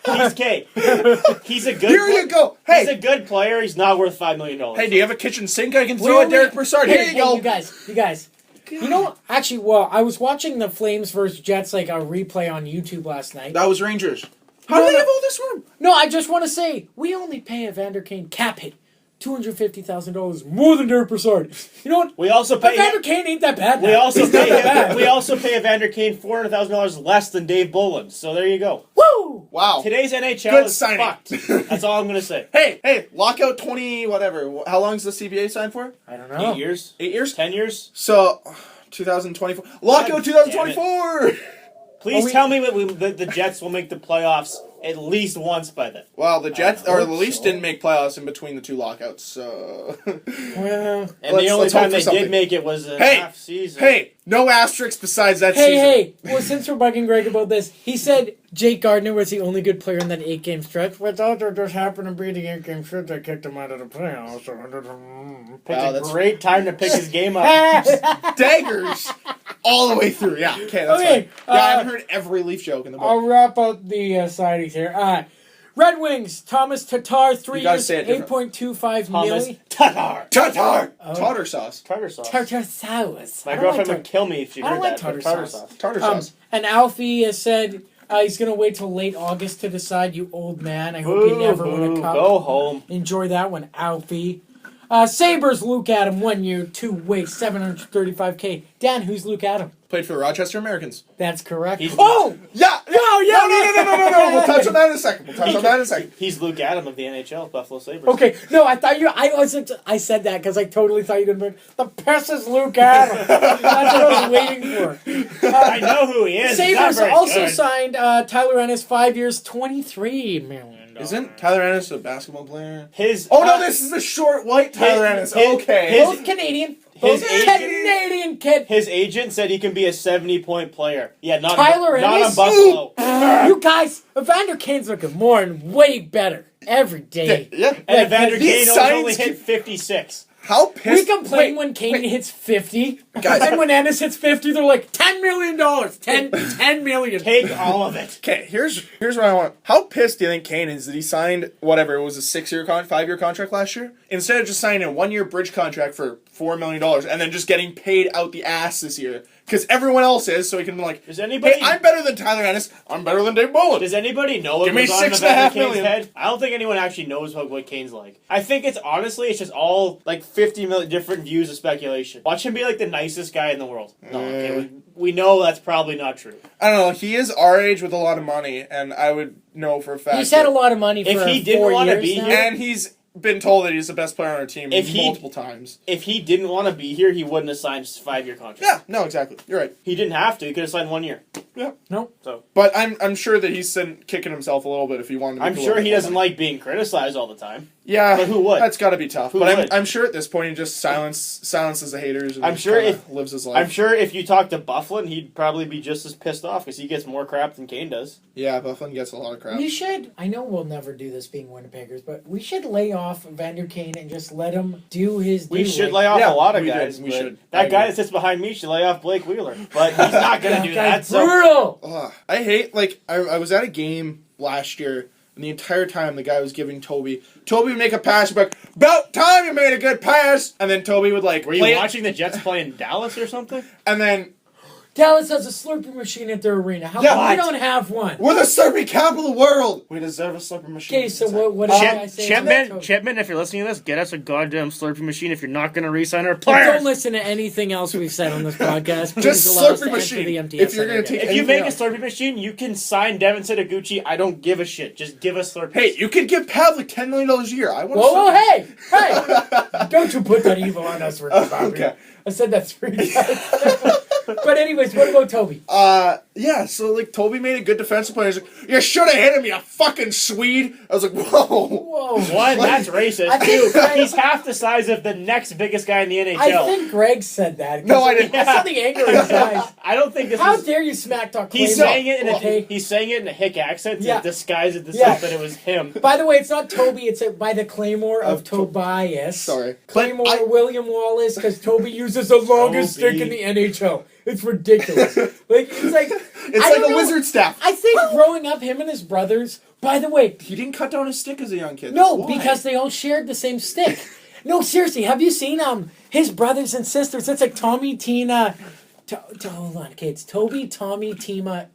He's K. He's a good. Here you go. Hey, He's a good player. He's not worth $5 million. hey, do you have a kitchen sink I can throw at Derek Brassard? Here you go. You guys. You know, actually, well, I was watching the Flames versus Jets, like a replay on YouTube last night. That was Rangers. How No, do they no. have all this room? No, I just want to say, we only pay Evander Kane cap hit $250,000 more than Derek Brassard. You know what? We also pay. Evander Kane ain't that bad. We now. also He's not pay. that bad. We also pay Evander Kane $400,000 less than Dave Bolland. So there you go. Woo! Wow. Today's NHL Good is signing. fucked. That's all I'm gonna say. Hey, lockout 20, whatever. How long is the CBA signed for? I don't know. 8 years, 8 years? 10 years. So, 2024. Lockout God 2024! Please Oh, we- tell me that the Jets will make the playoffs at least once by then. Well, the Jets, or the hope Leafs so. didn't make playoffs in between the two lockouts, so... Well, And the only Let's hope time for they something. did make it was a Hey! half season. Hey, no asterisks besides that season. hey. Well, since we're bugging Greg about this, he said Jake Gardner was the only good player in that 8-game stretch. But that just happened to be the 8-game stretch that kicked him out of the playoffs. Picked Wow, a that's- great time to pick his game up. Daggers! All the way through, yeah. Okay, that's Okay, fine. Yeah, I haven't heard every Leaf joke in the I'll book. wrap up the signings here. Red Wings, Thomas Tatar, 3 You gotta years, say it different. $8.25 Thomas million. Tatar. Tartar! Oh. Tartar sauce. Tartar sauce. Tartar sauce. My I don't girlfriend like would kill me if she I don't heard like that. tartar but tartar sauce. Tartar sauce. And Alfie has said he's going to wait till late August to decide, you old man. I hope you Boo, never win boo. a cup. Go home. Enjoy that one, Alfie. Sabres, Luke Adam, 1 year, 2 way, $735K. Dan, who's Luke Adam? Played for the Rochester Americans. That's correct. He's- Oh! Yeah. No, yeah, No. We'll touch on that in a second. He's Luke Adam of the NHL, Buffalo Sabres. Okay, no, I said that because I totally thought you were going to be, the piss is Luke Adam. That's what I was waiting for. I know who he is. He's not Sabres very also good. signed Tyler Ennis, 5 years, $23 million. Isn't Tyler Ennis a basketball player? His Oh no, this is the short white Tyler Ennis. Okay. Both Canadian. Both Canadian kid. His agent said he can be a 70-point player. Yeah, not Tyler not Ennis? on Buffalo. You guys, Evander Kane's looking more and way better every day. Yeah. And Evander these Kane signs only keep- hit 56. How We pissed? complain when Kane hits 50. Guys. And when Ennis hits 50, they're like, $10 million. $10 million. Take all of it. Okay, here's what I want. How pissed do you think Kane is that he signed whatever it was a 5-year contract last year instead of just signing a 1-year bridge contract for $4 million and then just getting paid out the ass this year because everyone else is, so he can be like, Does anybody? hey, I'm better than Tyler Ennis. I'm better than Dave Bullen. Does anybody know what Give me was on $6.5 Evander Kane's million. head? I don't think anyone actually knows what Kane's like. I think it's just all like 50 million different views of speculation. Watch him be like the nicest guy in the world. No, okay, we know that's probably not true. I don't know. He is our age with a lot of money, and I would know for a fact. He's had a lot of money for If he didn't 4 wanna years be now. here- And he's been told that he's the best player on our team multiple times. If he didn't want to be here, he wouldn't have signed a 5-year contract. Yeah, no, exactly. You're right. He didn't have to. He could have signed 1 year. Yeah. No. So But I'm sure that he's kicking himself a little bit if he wanted to. I'm sure he doesn't like being criticized all the time. Yeah, But who would? That's got to be tough. Who but would? I'm sure at this point he just silences the haters. And I'm just sure kinda if- lives his life. I'm sure if you talk to Bufflin, he'd probably be just as pissed off because he gets more crap than Kane does. Yeah, Bufflin gets a lot of crap. We should, I know we'll never do this being Winnipeggers, but we should lay off Vander Kane and just let him do his We do. should like, lay off Yeah, a lot of we guys. did. We but should. I That guy agree. that sits behind me should lay off Blake Wheeler, but he's not going to do that. So brutal. Ugh, I hate I was at a game last year. And the entire time, the guy was giving Toby would make a pass, but about time you made a good pass. And then Toby would were you play it, watching the Jets play in Dallas or something? and then Dallas has a Slurpee machine at their arena. How Yeah, come we what? don't have one? we're the Slurpee capital of the world. We deserve a Slurpee machine. Okay, so what did I say? about Toby? Chipman, if you're listening to this, get us a goddamn Slurpee machine if you're not going to re-sign our But players. don't listen to anything else we've said on this podcast. Please Just allow us Slurpee to enter machine. the MTS If you're gonna again. take- If you anything make a else. Slurpee machine, you can sign Devin Sitaguchi. I don't give a shit. Just give us Slurpees. Hey, you could give Pavlik $10 million a year. I want. Whoa, hey! Don't you put that evil on us, Rick Bobby. Okay. I said that 3 times. But anyways, what about Toby? Yeah. So Toby made a good defensive play. He's like, you should have hit him, you fucking Swede. I was like, whoa. Whoa. One, that's racist. I think Two, Greg- he's half the size of the next biggest guy in the NHL. I think Greg said that. No, I didn't. I saw the anger in his eyes. I don't think this How is... dare you smack talk He's Claymore, saying it in okay? he's saying it in a hick accent to Yeah. disguise it to Yeah. stuff that it was him. By the way, it's not Toby. It's by the Claymore of Tobias. Sorry. Claymore But I- William Wallace, because Toby uses the longest Toby. stick in the NHL. It's ridiculous. It's like It's I like don't a know. wizard staff. I think growing up, him and his brothers. By the way, He didn't cut down his stick as a young kid. no, That's why. because they all shared the same stick. No, seriously, have you seen his brothers and sisters? It's like Tommy, Tina. Hold on, kids. Toby, Tommy, Tina,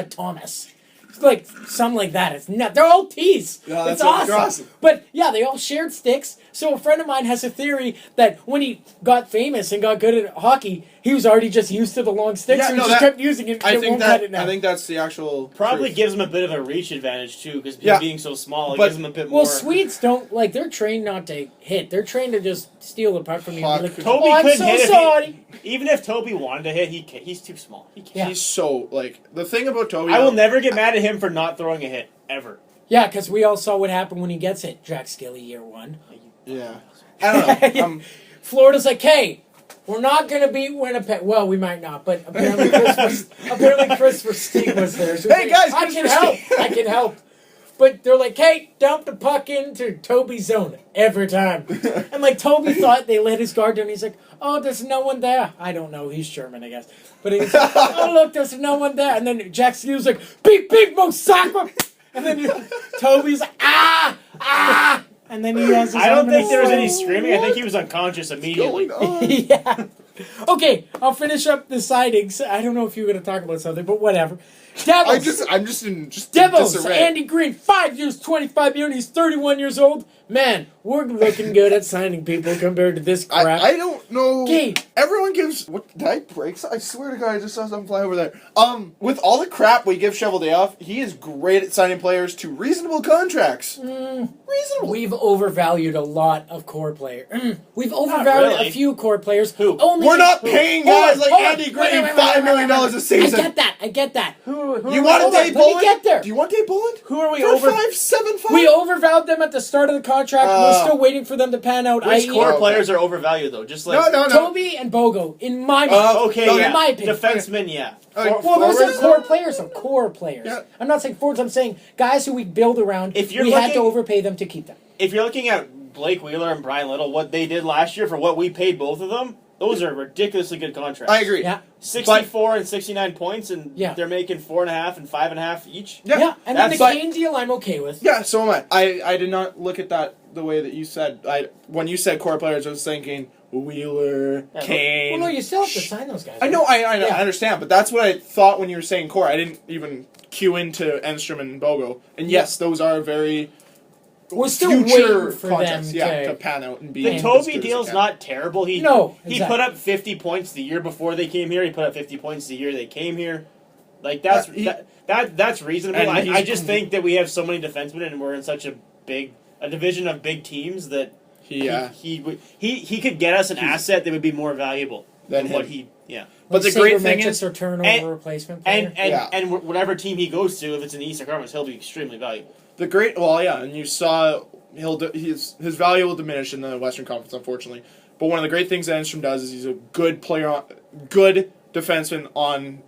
Thomas. It's like something like that. It's not. They're all T's. Yeah, that's it's what- awesome. they're awesome. But yeah, they all shared sticks. So a friend of mine has a theory that when he got famous and got good at hockey, he was already just used to the long sticks, Yeah, so he no, just that- kept using it. I It think won't cut it that now. I think that's the actual Probably truth. gives him a bit of a reach advantage too, because Yeah. being so small, it But- gives him a bit more. Well, Swedes don't like. They're trained not to hit. They're trained to just steal the puck from you. And be Fuck. like, Toby oh, I'm couldn't so hit if he- sorry. Even if Toby wanted to hit, he's too small. He can't. Yeah. He's so the thing about Toby. I will never get mad at him for not throwing a hit ever. Yeah, because we all saw what happened when he gets hit. Jack Skilly, year 1. Yeah. I don't know. Florida's like, hey, we're not going to beat Winnipeg. Well, we might not, but apparently Chris Versteeg was there. So Hey, guys, I Chris can help. Versteeg. I can help. But they're like, hey, dump the puck into Toby's zone every time. And Toby thought they let his guard down. He's like, oh, there's no one there. I don't know. He's German, I guess. But he's like, oh, look, there's no one there. And then Jack Steele's like, big Mosaka. And then Toby's like, ah. And then he has his I don't arm in think his there was throat. any screaming. I think he was unconscious immediately. Going on? Yeah. Okay, I'll finish up the sightings. I don't know if you were going to talk about something, but whatever. Devils. I'm just in Devils. disarray. Andy Green, 5 years, 25 million. He's 31 years old. Man, we're looking good at signing people compared to this crap. I don't know. Okay. Everyone gives. What did I break? I swear to God, I just saw something fly over there. With all the crap we give Cheveldayoff, he is great at signing players to reasonable contracts. Reasonable. We've overvalued a lot of core players. We've overvalued really. a few core players. Who? We're not paying guys like Hold on. Andy Green Wait, $5 million a season. I get that. Who You are want Hold a on, Dave let me Bullen? get there. Do you want Dave Bullen? Who are we For over? 5.75? We overvalued them at the start of the contract. We're still waiting for them to pan out. Which i.e. core okay. players are overvalued though? Just like No. Toby and Bogo, in my mind. Okay, No, yeah. in my opinion. Defensemen, yeah. Well, those are Forwards? core players. Some core players. Yeah. I'm not saying forwards. I'm saying guys who we build around. If you're we had to looking- overpay them to keep them. If you're looking at Blake Wheeler and Brian Little, what they did last year for what we paid both of them, those are ridiculously good contracts. I agree. Yeah. 64 and 69 points, and Yeah. they're making 4.5 and 5.5 each. Yeah. And then the That's- Kane deal, I'm okay with. Yeah, so am I. I did not look at that the way that you said. When you said core players, I was thinking Wheeler, Yeah, Kane. Well, no, you still have to sign those guys. I know, I Yeah. understand, but that's what I thought when you were saying core. I didn't even cue into Enstrom and Bogo. And yes, those are very We're still future waiting for contracts, them to pan out and be The as Toby good as deal's they can. not terrible. He exactly. put up 50 points the year before they came here. He put up 50 points the year they came here. Like that's that's reasonable. And I he's- just think that we have so many defensemen and we're in such a division of big teams that he could get us an asset that would be more valuable Than than what him. he. Yeah. But the great thing is, or turnover and- replacement player. And whatever team he goes to, if it's in the Eastern Conference, he'll be extremely valuable. and you saw his value will diminish in the Western Conference, unfortunately. But one of the great things that Enstrom does is he's a good player, good defenseman on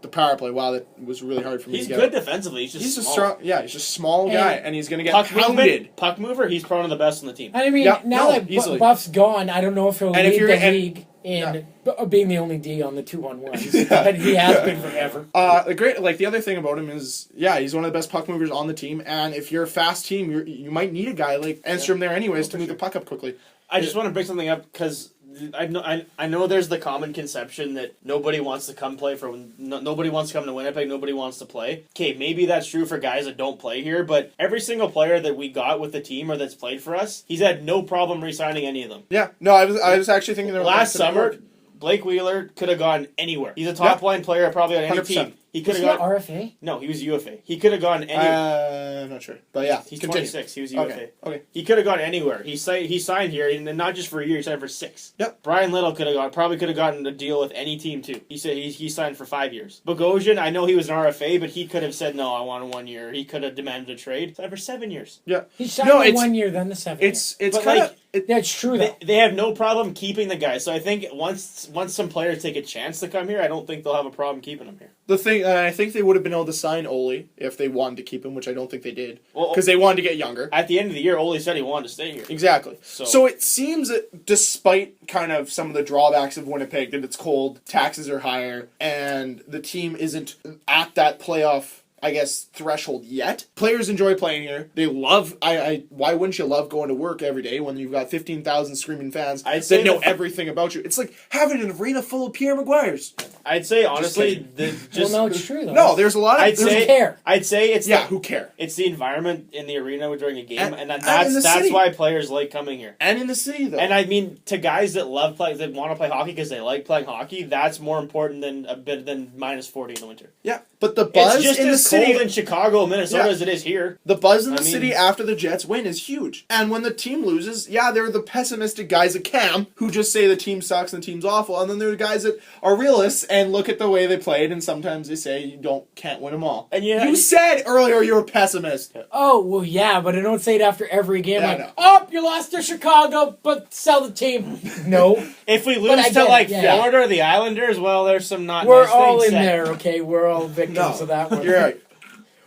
the power play. Wow, that was really hard for me He's to good get. defensively. He's just He's a small. strong, he's just a small guy, and he's gonna get Puck pounded. puck mover. He's probably one of the best on the team. And I mean, Yeah, now no, that easily. Buff's gone, I don't know if he'll And if lead you're- the and- league in being the only D on the 2-on-1s. But he has been forever. The other thing about him is, he's one of the best puck movers on the team, and if you're a fast team, you might need a guy like Enstrom there anyways to move the puck up quickly. I just want to bring something up because I know there's the common conception that nobody wants to come play nobody wants to come to Winnipeg, nobody wants to play. Okay, maybe that's true for guys that don't play here, but every single player that we got with the team or that's played for us, he's had no problem re-signing any of them. Yeah, no, I was actually thinking there Last summer, Blake Wheeler could have gone anywhere. He's a top line player probably on any 100%. team. He could Was have he gone. RFA? No, he was UFA. He could have gone anywhere. I'm not sure, but yeah, He's continue. 26. He was UFA. Okay. He could have gone anywhere. He signed here, and not just for a year. He signed for 6. Yep. Brian Little probably could have gotten a deal with any team too. He said he signed for 5 years. Bogosian, I know he was an RFA, but he could have said no. I want 1 year. He could have demanded a trade. Signed for 7 years. Yeah, He signed No, the it's- 1 year, then the 7 it's But, kind like, of That's true, though. They have no problem keeping the guy. So I think once some players take a chance to come here, I don't think they'll have a problem keeping him here. the thing. I think they would have been able to sign Ole if they wanted to keep him, which I don't think they did Well, because they wanted to get younger. At the end of the year, Ole said he wanted to stay here. Exactly. So- So it seems that despite kind of some of the drawbacks of Winnipeg, that it's cold, taxes are higher, and the team isn't at that playoff, I guess, threshold yet. Players enjoy playing here. They love. Why wouldn't you love going to work every day when you've got 15,000 screaming fans I'd say that know the- everything about you? It's like having an arena full of Pierre Maguires. I'd say honestly, Well, no, it's true, though. No, there's a lot of. I'd there's- say care. I'd say it's who care? it's the environment in the arena during a game, and And in the that's city. why players like coming here. And in the city though. And I mean, to guys that that want to play hockey because they like playing hockey, that's more important than minus 40 in the winter. yeah, but the buzz It's just in the as city. cold in Chicago, Minnesota, Yeah. as it is here. The buzz in the I mean- city after the Jets win is huge. And when the team loses, there are the pessimistic guys at Cam who just say the team sucks and the team's awful. And then there are guys that are realists and look at the way they played, and sometimes they say you can't win them all. And you said earlier you're a pessimist. Oh, well, yeah, but I don't say it after every game. Yeah, I Like, know. oh, you lost to Chicago, but sell the team. No. If we But lose I to get it, like yeah. Florida or the Islanders, well, there's some not We're nice all things in said. there, okay? We're all victims of that one. You're right.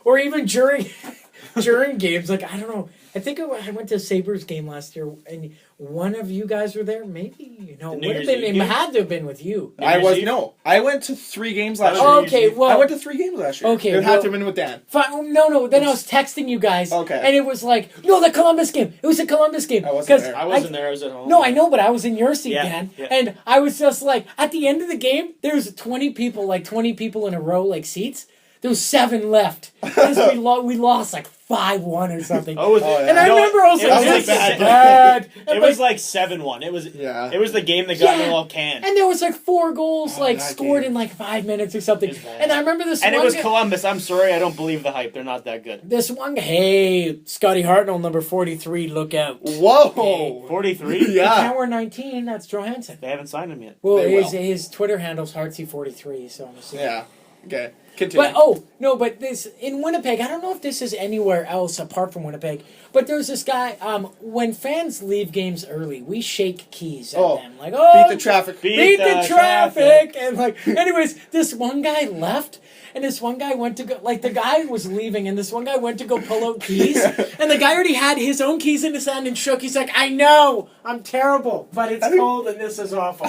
Or even during games, like, I don't know. I think I went to a Sabres game last year, and one of you guys were there. Maybe, The it New would have Year's been. Eve It game? had to have been with you. New Year's Eve? I went to 3 games last year. Oh, Okay, well, I went to 3 games last year. Okay, It had well- to have been with Dan. No. Then I was texting you guys, Okay. and it was like, no, the Columbus game. It was a Columbus game. I wasn't 'Cause there. I wasn't there. I was at home. No, I know, but I was in your seat, Yeah, Dan. yeah. And I was just like, at the end of the game, there's 20 people in a row, like seats. There was 7 left. We lost like 5-1 or something. Oh, And I remember I was like, was bad. It was like 7-1. It was the game that got me all canned. And there was like 4 goals scored in like 5 minutes or something. And I remember this and one it was guy, Columbus. I'm sorry, I don't believe the hype. They're not that good. this one guy, hey, Scotty Hartnell, number 43, look out. Whoa. 43? Yeah. Now we're 19, that's Johansson. They haven't signed him yet. Well, They his Twitter handle's Heartsy43, so I'm assuming. Yeah. Okay. Continue. But this in Winnipeg, I don't know if this is anywhere else apart from Winnipeg, but there's this guy, when fans leave games early, we shake keys at them. Like, beat the traffic. Beat the traffic! And like, anyways, this one guy left, and this one guy went to go, like, the guy was leaving, and this one guy went to go pull out keys, and the guy already had his own keys in his hand and shook. He's like, I know, I'm terrible, but it's cold and this is awful.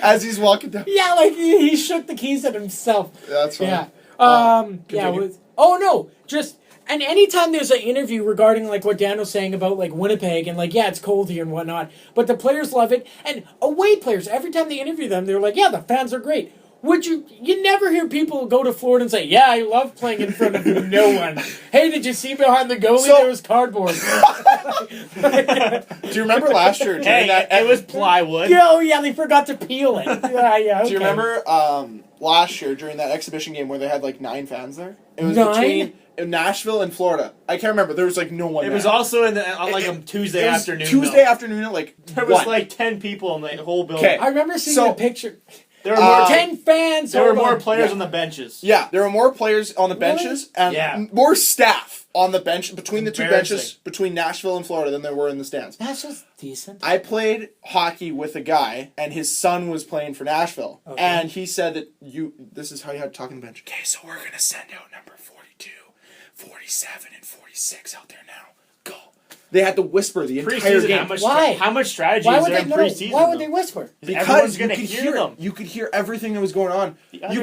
As he's walking down. Yeah, like, he shook the keys at himself. That's funny. Yeah. And anytime there's an interview regarding, like, what Dan was saying about, like, Winnipeg and, like, yeah, it's cold here and whatnot, but the players love it. And away players, every time they interview them, they're like, yeah, the fans are great. You never hear people go to Florida and say, yeah, I love playing in front of no one. Hey, did you see behind the goalie? There was cardboard. Do you remember last year? It was plywood. Oh, yeah, they forgot to peel it. Yeah, okay. Do you remember last year during that exhibition game where they had like 9 fans there? It was 9? between Nashville and Florida. I can't remember. There was like no one It there. was also on like a Tuesday afternoon. Tuesday afternoon at like there was like 10 people in the whole building. Okay. I remember seeing the picture. There were more 10 fans. There were more players on the benches. Yeah, there were more players on the benches and more staff on the bench between the 2 benches between Nashville and Florida than there were in the stands. That's just decent. I played hockey with a guy, and his son was playing for Nashville, and he said that this is how you had to talk on the bench. Okay, so we're gonna send out number 42, 47, and 46 out there now. Go. They had to whisper the entire game. Why? How much strategy is there in preseason? Why would they whisper? Because you could hear them. You could hear everything that was going on. You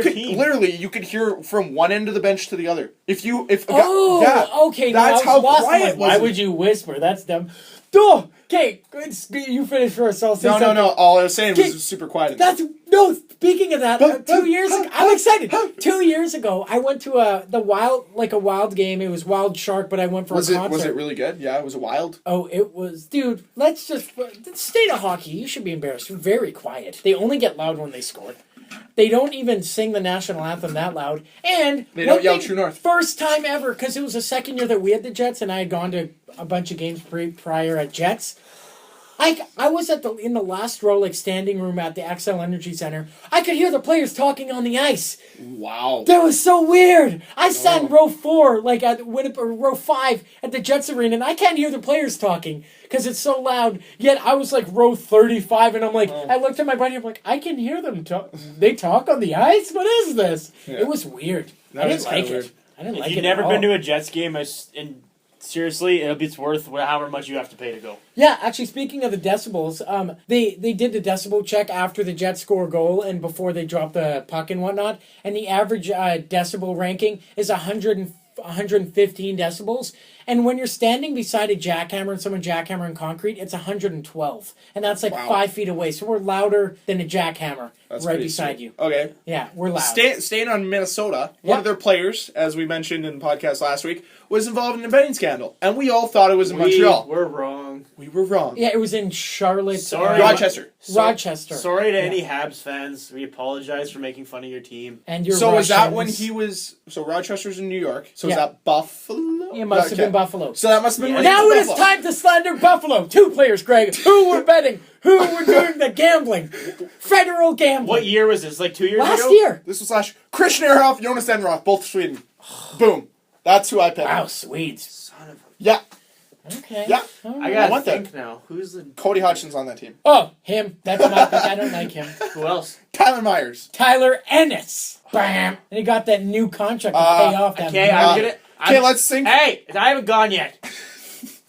could hear from one end of the bench to the other. Okay. That's how quiet it was. Why would you whisper? That's dumb. Duh. Okay, you finish first. I'll say something. No. All I was saying was super quiet. Speaking of that, 2 years ago, I'm excited. 2 years ago, I went to a wild game. It was Wild Shark, but I went for a concert. Was it really good? Yeah, it was wild. Oh, it was, dude. Let's just the state of hockey. You should be embarrassed. Very quiet. They only get loud when they score. They don't even sing the national anthem that loud, and they don't yell True North. First time ever, because it was the second year that we had the Jets, and I had gone to a bunch of games prior at Jets. I was in the last row, like standing room at the XL Energy Center. I could hear the players talking on the ice. Wow, that was so weird. I sat in row 4, like at Winnipeg, or row 5 at the Jets arena, and I can't hear the players talking because it's so loud. Yet I was like row 35, and I'm like, I looked at my buddy, I'm like, I can hear them talk. They talk on the ice. What is this? Yeah. It was weird. I didn't like it. If you've never been to a Jets game, seriously, it's worth however much you have to pay to go. Yeah, actually, speaking of the decibels, they did the decibel check after the Jets score a goal and before they drop the puck and whatnot, and the average decibel ranking is 115 decibels. And when you're standing beside a jackhammer and someone jackhammering concrete, it's 112. And that's like 5 feet away. So we're louder than a jackhammer right beside you. Okay. Yeah, we're loud. Staying on Minnesota, one of their players, as we mentioned in the podcast last week, was involved in a betting scandal. And we all thought it was in Montreal. We're wrong. We were wrong. Yeah, it was in Charlotte. Rochester. Rochester. Sorry to any Habs fans. We apologize for making fun of your team. And your So Russians. was that when he was... So Rochester's in New York. So was that Buffalo? It must have been Buffalo. So that must have been... when Now he it was is time to slander Buffalo. 2 players, Greg. Who were betting? Who were doing the gambling? Federal gambling. What year was this? Like 2 years ago? Last year. This was last year. Christian Ehrhoff, Jonas Enroth, both Sweden. Boom. That's who I picked. Wow, Swedes. Son of a... Yeah. Okay. Yeah. I gotta think now. Who's the... Cody Hodgson's on that team. Oh, him. That's my pick. I don't like him. Who else? Tyler Myers. Tyler Ennis. Bam. And he got that new contract to pay off that Okay, Okay, let's sing. Hey, I haven't gone yet.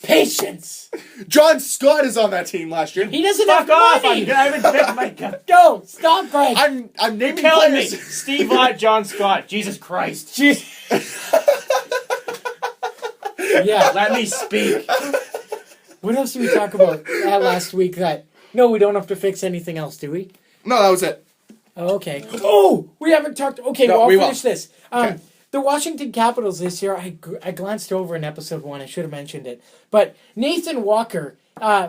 Patience. John Scott is on that team last year. He doesn't Fuck have off! money. I haven't picked my gun. Go. Stop, Greg. I'm naming Killing me. players. Steve Ott, John Scott. Jesus Christ. Yeah. Let me speak. What else did we talk about last week? No, we don't have to fix anything else, do we? No, that was it. Oh, okay. Oh, we haven't talked. Okay, No, well, I'll we will. finish this. Okay. The Washington Capitals this year, I glanced over in episode 1. I should have mentioned it. But Nathan Walker,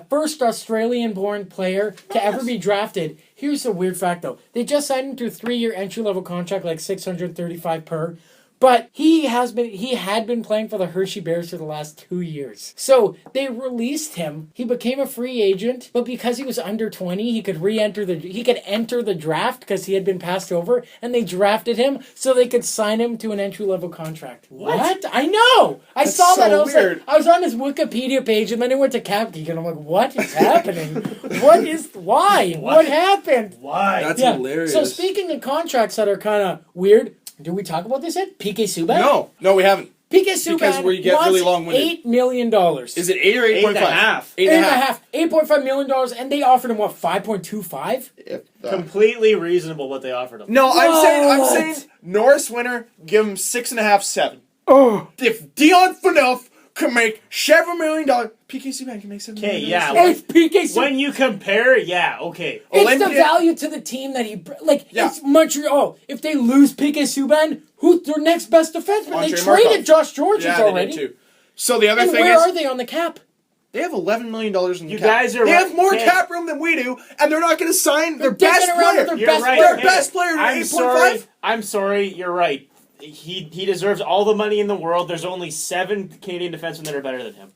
first Australian-born player to ever be drafted. Here's a weird fact, though. They just signed him to a 3-year entry-level contract, like $635 per. But he had been playing for the Hershey Bears for the last 2 years. So they released him. He became a free agent, but because he was under 20, he could enter the draft because he had been passed over, and they drafted him so they could sign him to an entry-level contract. What? I know. I That's saw that. so I was weird. like, I was on his Wikipedia page, and then I went to CapGeek, and I'm like, what is happening? Why? What happened? Why? That's hilarious. So speaking of contracts that are kind of weird, did we talk about this yet? PK Subban? No, we haven't. PK Subban Because we get really long-winded. $8 million. Is it 8 or 8.5? 8.5. $8.5 million, and they offered him, what, 5.25? Completely reasonable what they offered him. No, I'm What? saying Norris winner, give him 6.5, 7. Oh. If Dion Phaneuf can make $7 million, PK Subban can make $7 million. Okay, yeah. It's PK Subban. When you compare, yeah, okay. It's the value to the team that he... It's Montreal. If they lose PK Subban, who's their next best defenseman? Andre They traded Markov. Josh Georges Yeah, already. they did too. So the other And thing where is, are they on the cap? they have $11 million in the You cap. guys are They right. have more Hey. cap room than we do, and they're not going to sign their They're best digging around player. with their You're best right. player. Their best player at I'm 8.5? sorry. I'm sorry. You're right. He deserves all the money in the world. There's only 7 Canadian defensemen that are better than him,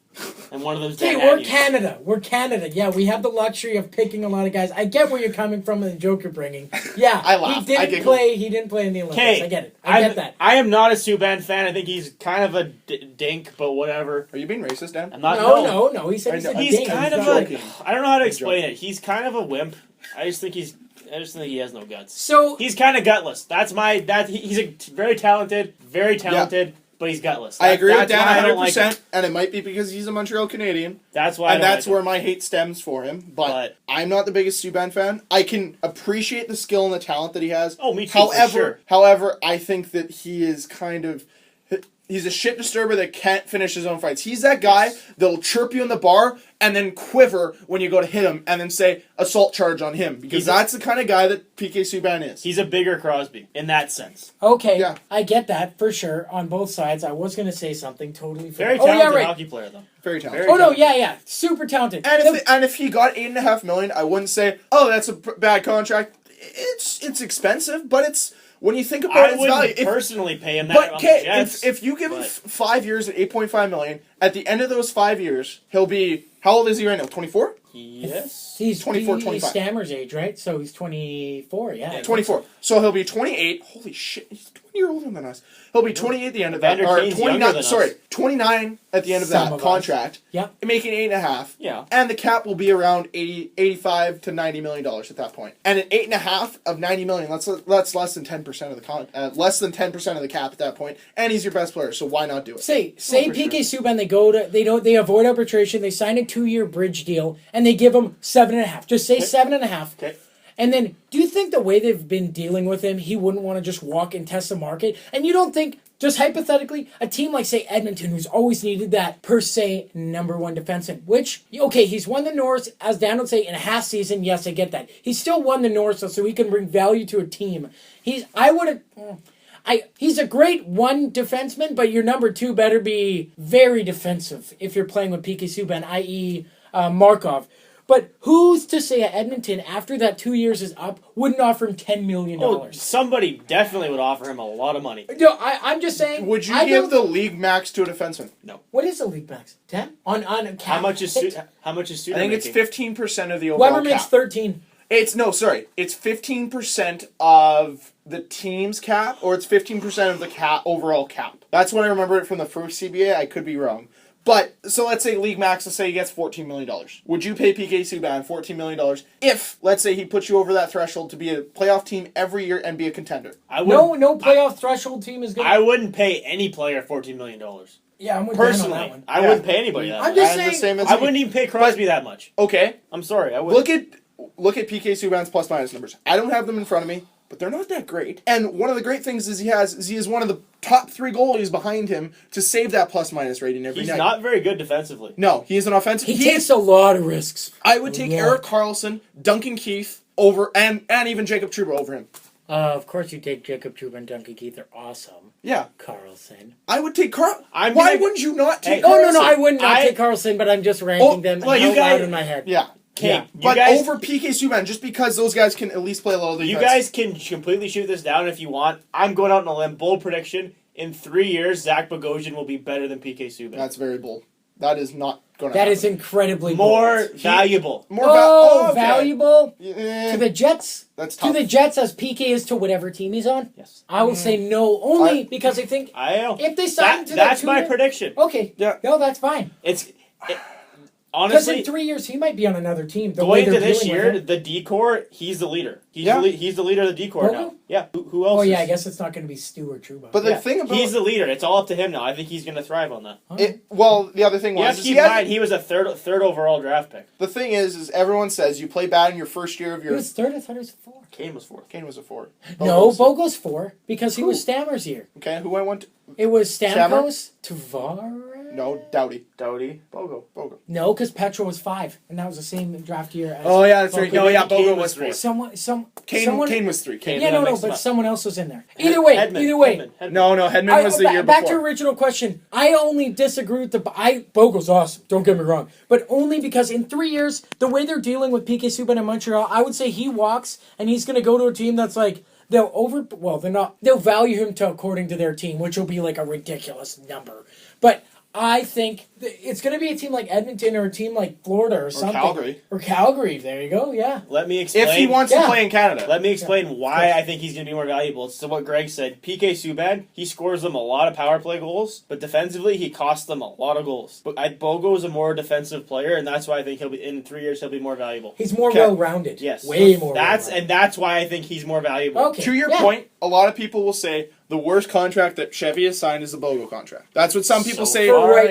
and one of them's Hey, Dan we're Agnew. Canada. We're Canada. Yeah, we have the luxury of picking a lot of guys. I get where you're coming from and the joke you're bringing. Yeah, I laugh. He I didn't giggle. play. He didn't play in the Olympics. Okay, I get it. I get that. I am not a Subban fan. I think he's kind of a dink, but whatever. Are you being racist, Dan? I'm not. No. He said I he's know. a He's dink. kind of joking. a. I don't know how to explain it. He's kind of a wimp. I just think he has no guts. So He's kind of gutless. He's a very talented, but he's gutless. I agree with That's Dan why I don't like 100%, him. and it might be because he's a Montreal Canadian, That's why. I and don't that's like where him. my hate stems for him. But, But- I'm not the biggest Subban fan. I can appreciate the skill and the talent that he has. Oh, me too, for sure. However, I think that he is kind of... He's a shit disturber that can't finish his own fights. He's that guy that'll chirp you in the bar and then quiver when you go to hit him and then say assault charge on him. Because that's the kind of guy that PK Subban is. He's a bigger Crosby in that sense. okay, Yeah. I get that for sure on both sides. I was going to say something totally. Very oh talented yeah, right. hockey player, though. Very talented. Oh no, yeah, super talented. And if he got $8.5 million, I wouldn't say, oh, that's a bad contract. It's expensive, but it's... When you think about I its wouldn't value, personally pay him that. but on the okay, Jets, if you give him but- 5 years at $8.5 million, at the end of those 5 years, he'll be how old is he right now? 24? Yes. He's 24, he's 25. Stammer's age, right? So he's 24. Yeah, 24. So he'll be 28. Holy shit, he's 20 years older than us. He'll be 28 at the end of that. Vander Or Kane's younger 29. than Sorry, us. 29 at the end of Some that of us. contract. Yeah. Making 8.5. Yeah. And the cap will be around 85 to $90 million at that point. And an 8.5 of $90 million, that's less than 10% of the less than 10% of the cap at that point. And he's your best player, so why not do it? Say for PK Subban, they avoid arbitration, they sign a 2-year bridge deal, and they give him 7.5. Just say 7.5. Okay. And then, do you think the way they've been dealing with him, he wouldn't want to just walk and test the market? And you don't think, just hypothetically, a team like, say, Edmonton, who's always needed that, per se, number one defenseman, which, okay, he's won the Norris, as Dan would say, in a half season. Yes, I get that. He's still won the Norris, so he can bring value to a team. He's a great one defenseman, but your number two better be very defensive if you're playing with PK Subban, i.e. Markov. But who's to say Edmonton, after that 2 years is up, wouldn't offer him $10 million? Oh, somebody definitely would offer him a lot of money. No, I'm just saying. Would you give the league max to a defenseman? No. What is the league max? 10? On a cap? How much is hit? Suter I think it's making? 15% of the overall Weber makes cap. 13. It's 15% of the team's cap, or it's 15% of the overall cap. That's when I remember it from the first CBA. I could be wrong. But, so let's say league max, let's say he gets $14 million. Would you pay PK Subban $14 million if, let's say, he puts you over that threshold to be a playoff team every year and be a contender? No playoff threshold team is good. I wouldn't pay any player $14 million. Yeah, I'm with Dan on that Personally, one. I wouldn't pay anybody that I'm much. just I'm the saying- same as I me. wouldn't even pay Crosby that much. Okay, I'm sorry, I wouldn't. look at PK Subban's plus minus numbers. I don't have them in front of me, but they're not that great. And one of the great things he is one of the top 3 goalies behind him to save that plus minus rating every He's night. not very good defensively. No, he is an offensive. He takes a lot of risks. I would take Yeah. Erik Karlsson, Duncan Keith, over and even Jacob Trouba over him. Of course, you take Jacob Trouba and Duncan Keith. They're awesome. Yeah. Carlson. I would take Carl. I'm Why gonna- wouldn't you not take Oh, Carlson? no, I would not take Carlson, but I'm just ranking them like, out you guys- loud in my head. Yeah. Okay, Yeah. But guys, over PK Subban, just because those guys can at least play a little defense. you guys can completely shoot this down if you want. I'm going out on a limb. Bold prediction. In 3 years, Zach Bogosian will be better than PK Subban. That's very bold. That is not going to That happen. is incredibly more bold. valuable. More okay. Valuable Eh, to the Jets. That's To tough. the Jets as PK is to whatever team he's on. Yes. I will say no, only because I think I know. if they sign him to that That's my 2 year- prediction. Okay. Yeah. No, that's fine. Honestly, Because in 3 years he might be on another team. The going way into they're this dealing with year, him. the D-core, he's the leader. He's Yeah. he's the leader of the D-core Bogo? now. Yeah. Who else? Oh yeah, is- I guess it's not going to be Stu or Trouba. But the Yeah. thing about he's the leader. It's all up to him now. I think he's going to thrive on that. the other thing You have was to is keep he in has- mind he was a third overall draft pick. the thing is everyone says you play bad in your first year of he your. was third. I thought he was 4. Kane was fourth. Kane was a 4. No, was- Bogo's 4 because he Who? was Stammer's year. Okay, who I want? To, It was Stamkos, Tavares. no, Doughty. Doughty, Bogo. No, because Petra was 5, and that was the same draft year as. Oh yeah, that's right. Bogo. No, yeah, Kane Bogo was was 3. four. Someone. Kane was 3. Kane. Yeah, that no, makes but him up. someone else was in there. Either way, Hedman. No, Hedman was the year back before. to original question. I only disagree with Bogo's awesome. Don't get me wrong, but only because in 3 years, the way they're dealing with PK Subban in Montreal, I would say he walks and he's going to go to a team that's like they'll value him to according to their team, which will be like a ridiculous number, but. I think it's going to be a team like Edmonton or a team like Florida or something. Or Calgary. There you go, yeah. Let me explain. If he wants to play in Canada. Let me explain why I think he's going to be more valuable. It's to what Greg said. PK Subban, he scores them a lot of power play goals, but defensively he costs them a lot of goals. But Bogo is a more defensive player, and that's why I think he'll be in 3 years he'll be more valuable. He's more well-rounded. Yes, Way more And that's why I think he's more valuable. Okay. To your point, a lot of people will say the worst contract that Chevy has signed is the Bogo contract. That's what some people say right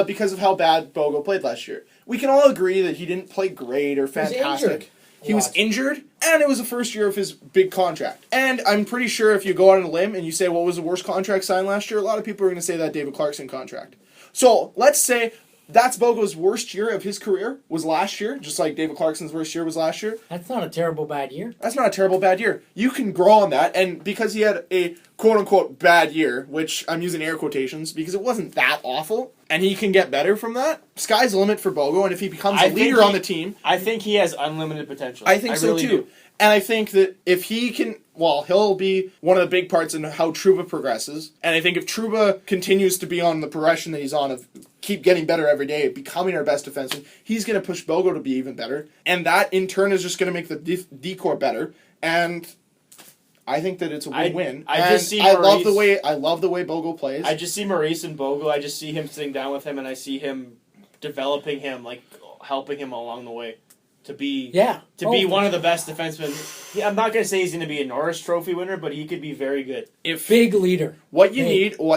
because of how bad Bogo played last year. We can all agree that he didn't play great or fantastic. He was injured, and it was the first year of his big contract. And I'm pretty sure if you go out on a limb and you say what was the worst contract signed last year, a lot of people are going to say that David Clarkson contract. So let's say that's Bogo's worst year of his career was last year, just like David Clarkson's worst year was last year. That's not a terrible bad year. That's not a terrible bad year. You can grow on that, and because he had a quote-unquote bad year, which I'm using air quotations because it wasn't that awful, and he can get better from that, sky's the limit for Bogo, and if he becomes a leader on the team... I think he has unlimited potential. I think so really too. do. And I think that if he can... Well, he'll be one of the big parts in how Trouba progresses, and I think if Trouba continues to be on the progression that he's on of keep getting better every day, becoming our best defenseman, he's going to push Bogo to be even better, and that in turn is just going to make the D-core better, and... I think that it's a win-win. I love the way Bogo plays. I just see Maurice and Bogo. I just see him sitting down with him, and I see him developing him, like helping him along the way to be one of the best defensemen. I'm not going to say he's going to be a Norris Trophy winner, but he could be very good. Big leader. What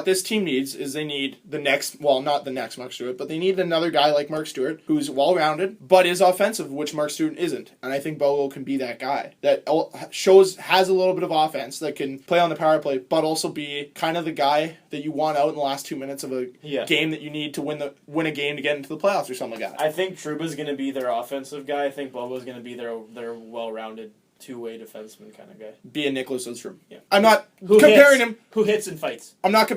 this team needs is they need not the next Mark Stewart, but they need another guy like Mark Stewart who's well-rounded, but is offensive, which Mark Stewart isn't. And I think Bogo can be that guy that has a little bit of offense, that can play on the power play, but also be kind of the guy that you want out in the last 2 minutes of a game that you need to win a game to get into the playoffs or something like that. I think Trouba's going to be their offensive guy. I think Bogo's going to be their well-rounded two-way defenseman kind of guy. Be a Nicholas Lidstrom. Yeah. I'm not comparing him. Who hits and fights. I'm not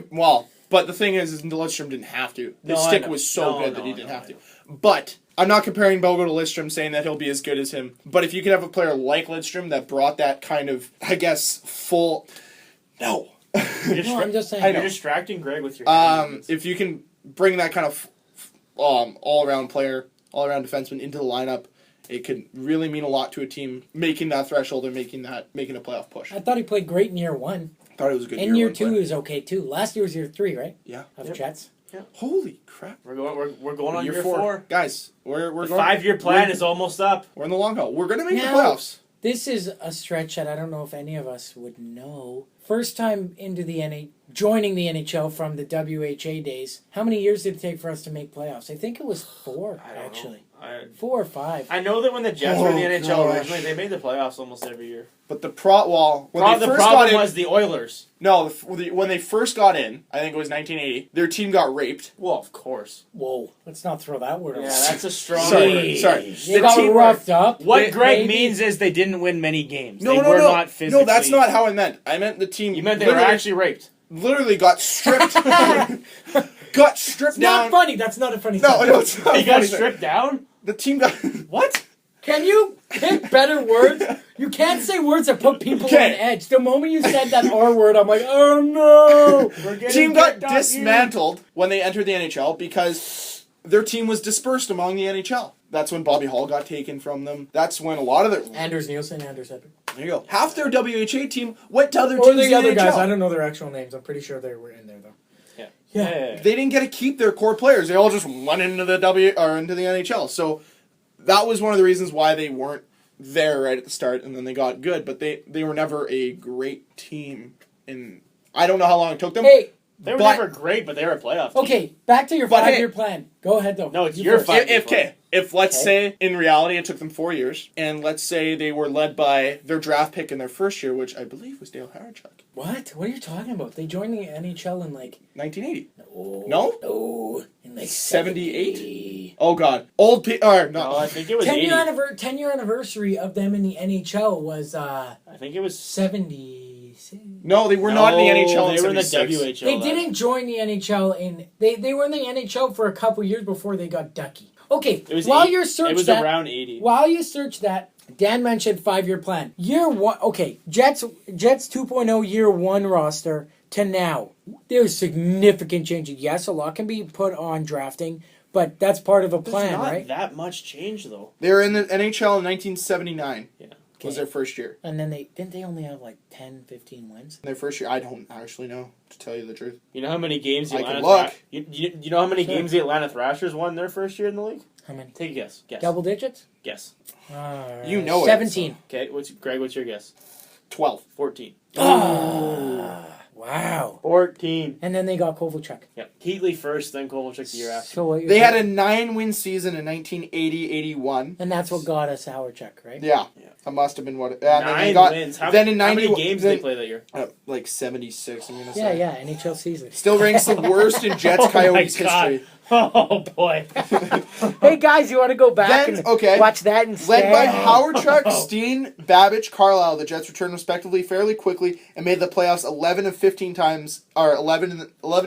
but the thing is Lidstrom didn't have to. His stick was so good that he didn't have to. But I'm not comparing Bogo to Lidstrom, saying that he'll be as good as him. But if you could have a player like Lidstrom that brought that kind of, I guess, full... No. I'm just saying. You're distracting Greg with your if you can bring that kind of all-around player, all-around defenseman into the lineup, it could really mean a lot to a team making that threshold and making a playoff push. I thought he played great in year 1. Thought it was a good year. In year 2 he was okay too. Last year was year 3, right? Yeah. Of Jets. Yeah. Holy crap! We're going on year 4. Guys. We're the 5-year plan is almost up. We're in the long haul. We're gonna make the playoffs. This is a stretch that I don't know if any of us would know. First time into joining the NHL from the WHA days. How many years did it take for us to make playoffs? I think it was 4, actually. 4 or 5. I know that when the Jets were in the NHL gosh. originally, they made the playoffs almost every year. But the problem was the Oilers. No, when they first got in, I think it was 1980. Their team got raped. Well, of course. Whoa, let's not throw that word. Yeah, around. that's a strong Sorry. word. They got roughed up. What Greg maybe. means is they didn't win many games. No, they no, were no. not physically. No, that's not how I meant. I meant the team. You meant they were actually raped. Literally got stripped. got stripped It's down. not funny. That's not a funny No, sentence. no, it's not. They got funny. stripped down? The team got. What? Can you pick better words? You can't say words that put people on Okay. edge. The moment you said that R word, I'm like, oh no. We're getting Team got picked on dismantled when they entered the NHL because their team was dispersed among the NHL. That's when Bobby Hall got taken from them. That's when a lot of their Anders Nielsen, Anders Edberg. there you go. Half their WHA team went to other Or teams the in the other guys. NHL. I don't know their actual names. I'm pretty sure they were in there though. Yeah. They didn't get to keep their core players. They all just went into the into the NHL. So that was one of the reasons why they weren't there right at the start, and then they got good. But they were never a great team. And I don't know how long it took them. Hey, They were But- never great, but they were a playoff team. okay, back to your But 5-year plan. Go ahead though. No, it's You your first. 5 If let's say in reality it took them 4 years, and let's say they were led by their draft pick in their first year, which I believe was Dale Harachuk, What? What are you talking about? They joined the NHL in like 1980. no, No? in like 78? 70. Oh God, old or No, no. I think it was 10 80. year 10-year anniversary of them in the NHL was I think it was 70. No, they were not in the NHL. They were in the 76. WHL. They then. didn't join the NHL in they were in the NHL for a couple years before they got Ducky. Okay, It was while eight- you're It searching was that, around 80. while you search that, Dan mentioned 5-year plan. Year 1, okay, Jets 2.0 year 1 roster to now. There's significant changes. Yes, a lot can be put on drafting, but that's part of a plan, There's not right? that much change, though. They were in the NHL in 1979. Yeah. Was their first year. And then they only have like 10, 15 wins? Their first year, I don't actually know, to tell you the truth. You know how many games the I can Atlanta look. you know how many Sure. games the Atlanta Thrashers won their first year in the league? How many? Take a guess. Guess. Double digits? Guess. You know it, 17. Okay, Greg, what's your guess? 12. 14. Wow. 14. And then they got Kovalchuk. Yep. Heatley first, then Kovalchuk the year after. So what you're They had saying- a 9-win season in 1980-81. And that's what got us Howardchuk, right? Yeah. Yeah. That must have been what it... 9 wins. then in how 90, many games did they play that year? like 76, I'm going to Yeah, say. yeah, NHL season. Still ranks the worst in Jets Coyotes God. history. Oh, boy. Hey guys, you want to go back Then, and okay. watch that instead? Led by Howardchuk, Steen, Babbage, Carlisle, the Jets returned respectively fairly quickly and made the playoffs 11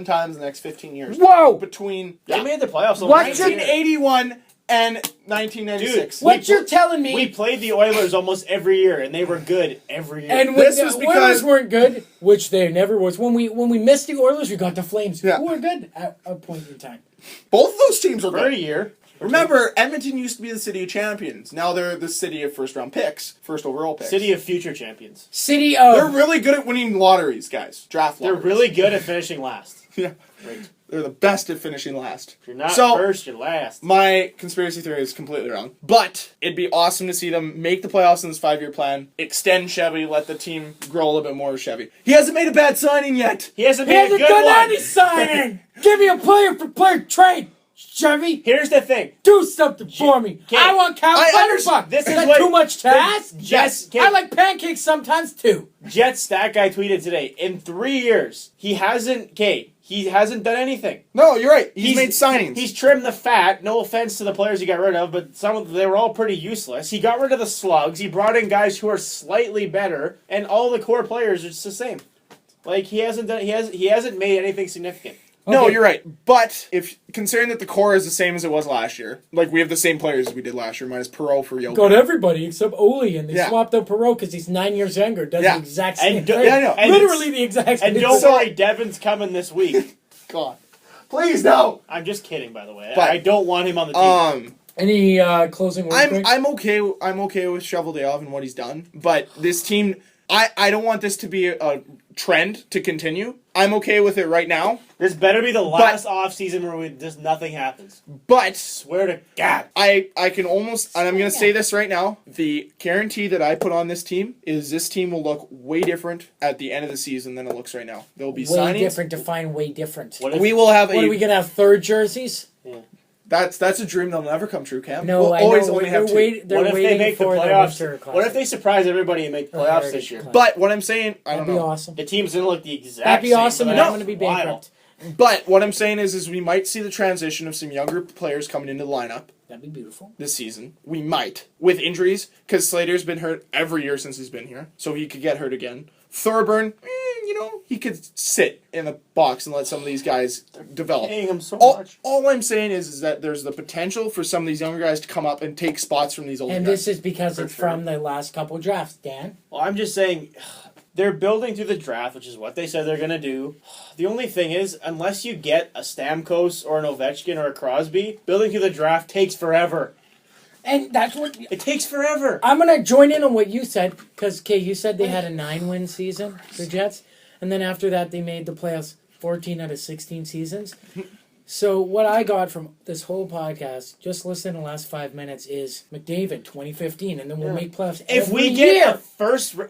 times in the next 15 years. Whoa! Between They made the playoffs over What? 1981 and 1996. Dude, What you're telling me? We played the Oilers almost every year, and they were good every year. and when This the was Oilers because- weren't good, which they never was. When we missed the Oilers, we got the Flames, Yeah. who were good at a point in time. Both of those teams were for a good. year. Remember, Edmonton used to be the city of champions. Now they're the city of first-round picks, first overall picks. City of future champions. City They're of really good at winning lotteries, guys. Draft They're lotteries. really good at finishing last. Yeah. Right. They're the best at finishing last. If you're not So- first, you're last. My conspiracy theory is completely wrong. But it'd be awesome to see them make the playoffs in this 5-year plan, extend Chevy, let the team grow a little bit more with Chevy. He hasn't made a bad signing yet. He hasn't he made a hasn't good done one. any signing. Give me a player for player trade, Chevy. Here's the thing. Do something for me. Okay. I want Cal I Clutterbuck. This is that what- too much to ask? Jets, I like pancakes sometimes too. Jets stat guy tweeted today. In 3 years, he hasn't done anything. No, you're right. He's made signings. He's trimmed the fat. No offense to the players he got rid of, but they were all pretty useless. He got rid of the slugs. He brought in guys who are slightly better, and all the core players are just the same. Like he hasn't made anything significant. No, Okay. you're right. But if considering that the core is the same as it was last year, like we have the same players as we did last year, minus Perot for Yoke. Got everybody except Oli, and they Yeah. swapped out Perot because he's 9 years younger. Does Yeah. the exact same And thing. yeah, I know. And Literally the exact same And don't thing. worry, Devin's coming this week. God, please no. I'm just kidding, by the way. But- I don't want him on the team. Any closing words? Greg? I'm okay. I'm okay with Shoveldayoff and what he's done, but this team, I don't want this to be a trend to continue. I'm okay with it right now, This better be the last off season where just nothing happens. but Swear to God. I can almost, and I'm going to say this right now, the guarantee that I put on this team is this team will look way different at the end of the season than it looks right now. There'll be way signings. different. Define way different. What if, We will have What are we gonna have? Third jerseys? That's a dream that'll never come true, Cam. No, we'll I always know. only have two. They're What if they waiting make the for playoffs? Winter Classic. What if they surprise everybody and make the Or playoffs Heritage this year? Classic. But what I'm saying, I That'd don't be know. awesome. The team's gonna look the exact That'd be same. awesome, but and that's I'm going to be wild. bankrupt. But what I'm saying is we might see the transition of some younger players coming into the lineup That'd be beautiful. this season. We might. With injuries, because Slater's been hurt every year since he's been here, so he could get hurt again. Thorburn, he could sit in the box and let some of these guys develop. Paying him so All, much. all I'm saying is that there's the potential for some of these younger guys to come up and take spots from these older And guys. this is because For it's sure. from the last couple drafts, Dan. Well, I'm just saying, they're building through the draft, which is what they said they're going to do. The only thing is, unless you get a Stamkos or an Ovechkin or a Crosby, building through the draft takes forever. And that's what... It takes forever. I'm going to join in on what you said, because, Kay, you said they had a 9-win season, the Jets, and then after that they made the playoffs 14 out of 16 seasons. So what I got from this whole podcast, just listen to the last 5 minutes, is McDavid 2015, and then we'll make playoffs If every we get year. a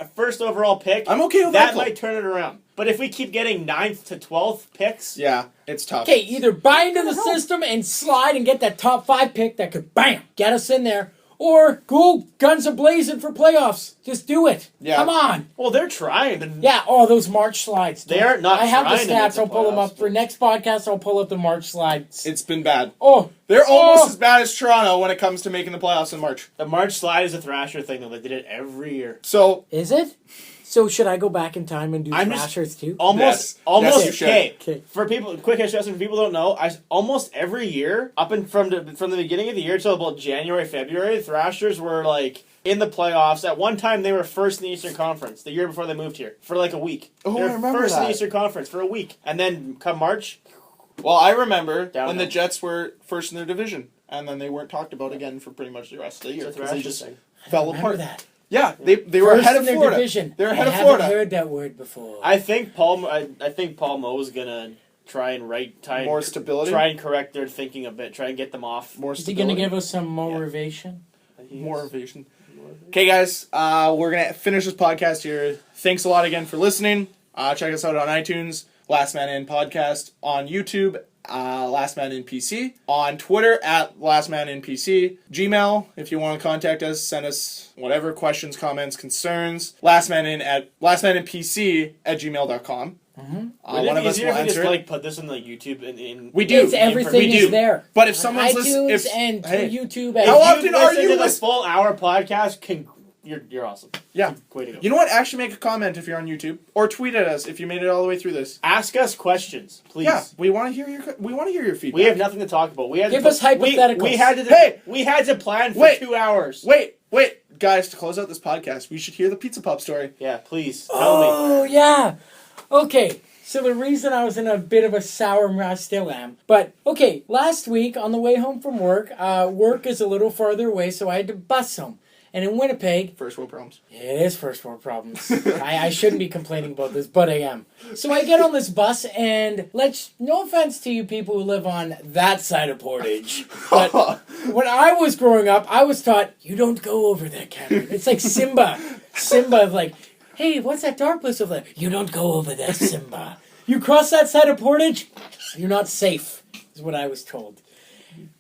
first overall pick, I'm okay with that that might turn it around. But if we keep getting 9th to 12th picks, Yeah, it's tough. Okay, either buy into the system and slide and get that top 5 pick that could, bam, get us in there, or go guns a-blazing for playoffs. Just do it. Yeah. Come on. well, they're trying. Yeah, those March slides. They are not I have the trying to make stats. the I'll pull them playoffs, up. For next podcast, I'll pull up the March slides. It's been bad. Oh. They're almost Oh. as bad as Toronto when it comes to making the playoffs in March. The March slide is a Thrasher thing, though. They did it every year. So, Is it? So should I go back in time and do I'm just- Thrashers too? Almost, Yes, you should. okay. Okay. For people, quick history lesson. For people who don't know, almost every year, from the beginning of the year till about January, February, Thrashers were like in the playoffs. At one time, they were first in the Eastern Conference. The year before they moved here, for like a week. Oh, they were I remember first in that. the Eastern Conference for a week, and then come March, well, I remember Downhill. when the Jets were first in their division, and then they weren't talked about again for pretty much the rest of the year it's a because they Thrashers just thing. fell Remember apart. that. Yeah, they were First ahead in of their Florida. division. They're ahead I of Florida. haven't heard that word before. I think I think Paul Mo's gonna try and More stability? try and correct their thinking a bit, try and get them off. More Is he stability. going to give us some motivation? More innovation. Okay, guys, we're going to finish this podcast here. Thanks a lot again for listening. Check us out on iTunes, Last Man In Podcast, on YouTube, Last Man In PC, on Twitter at Last Man In PC, Gmail, if you want to contact us, send us whatever questions, comments, concerns, lastmaninpc@gmail.com. Wouldn't One it of be us easier will if we just answer it. like put this in the YouTube and We do. It's everything We do. is there. But if On someone's iTunes listening, and hey, YouTube. How And often are you to the listening? full hour podcast? You're awesome. Yeah. Way to go. You know what? Actually make a comment if you're on YouTube, or tweet at us if you made it all the way through this. Ask us questions, please. Yeah, we want to hear your feedback. We have nothing to talk about. We had Give to, us hypotheticals. We had to. Hey! We had to plan for Wait! 2 hours. Wait, guys! To close out this podcast, we should hear the Pizza Pop story. Yeah, please tell me. Oh, yeah. Okay, so the reason I was in a bit of a sour mood, I still am. But, okay, last week on the way home from work, work is a little farther away, so I had to bus home. And in Winnipeg, First world problems. it is first world problems. I shouldn't be complaining about this, but I am. So I get on this bus, and no offense to you people who live on that side of Portage, but when I was growing up, I was taught, you don't go over that, Cameron. It's like Simba. Simba, like, hey, what's that dark place over there? You don't go over there, Simba. You cross that side of Portage, you're not safe, is what I was told.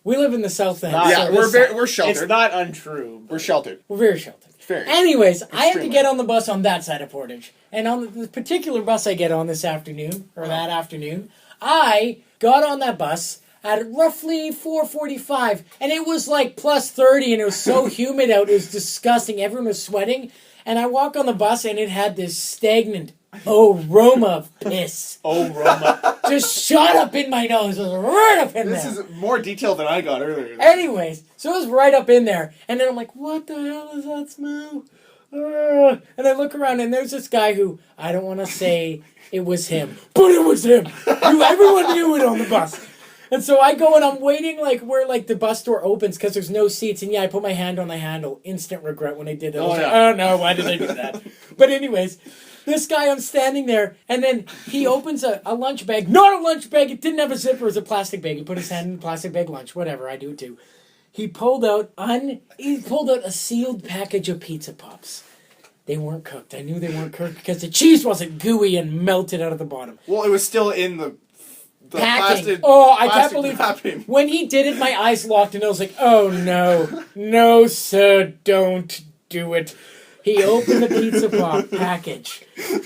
We live in the South End. Yeah, so we're It's sheltered. not untrue. We're sheltered. we're very sheltered. Very. Anyways, I had to Extremely. get on the bus on that side of Portage. And on the particular bus I get on this afternoon, or that afternoon, I got on that bus at roughly 4:45, and it was like plus 30, and it was so humid out, it was disgusting. Everyone was sweating. And I walk on the bus, and it had this stagnant aroma of piss. Oh, Roma. Just shot up in my nose. It was right up in there. This is more detailed than I got earlier. Anyways, so it was right up in there. And then I'm like, what the hell is that smell? And I look around, and there's this guy who, I don't want to say it was him, but it was him. Everyone knew it on the bus. And so I go, and I'm waiting like where like the bus door opens because there's no seats. And yeah, I put my hand on the handle. Instant regret when I did that. I was like, oh no, why did I do that? But anyways, this guy, I'm standing there, and then he opens a lunch bag. Not a lunch bag. It didn't have a zipper. It was a plastic bag. He put his hand in the plastic bag lunch. Whatever. I do it too. He pulled out a sealed package of Pizza Pops. They weren't cooked. I knew they weren't cooked because the cheese wasn't gooey and melted out of the bottom. Well, it was still in the packing. plastic. I can't plastic believe wrapping. when he did it. My eyes locked, and I was like, "Oh no, no, sir, don't do it." He opened the pizza pop package.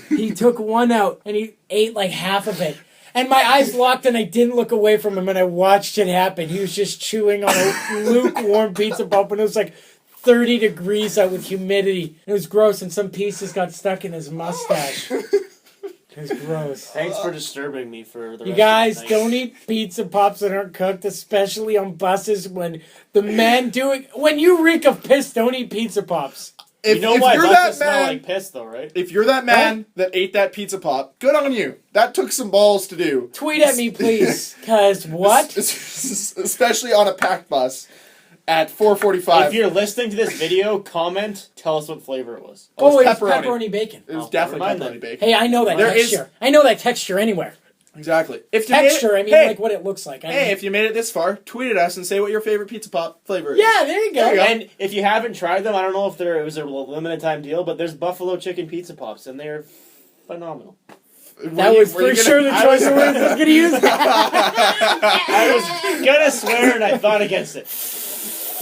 He took one out, and he ate like half of it. And my eyes locked, and I didn't look away from him, and I watched it happen. He was just chewing on a lukewarm pizza pop, and it was like 30 degrees out with humidity. It was gross, and some pieces got stuck in his mustache. It was gross. Thanks for disturbing me for the You rest guys, of the night. don't eat pizza pops that aren't cooked, especially on buses when the men doing... When you reek of piss, don't eat pizza pops. You know why buses smell like piss, though, right? If you're that man that ate that pizza pop, good on you. That took some balls to do. Tweet at me, please. Because what? Especially on a packed bus at 4:45. If you're listening to this video, comment, tell us what flavor it was. Oh, it was pepperoni. pepperoni bacon. It was Oh, definitely never mind pepperoni then. bacon. Hey, I know that There is- texture. I know that texture anywhere. Exactly. If you made Texture, I mean, hey, like what it looks like. I hey, mean, if you made it this far, tweet at us and say what your favorite pizza pop flavor is. yeah, there you go. There you go. And if you haven't tried them, I don't know if it was a limited time deal, but there's buffalo chicken pizza pops, and they're phenomenal. That was for sure the choice of words I was going to use. I was gonna swear, and I thought against it.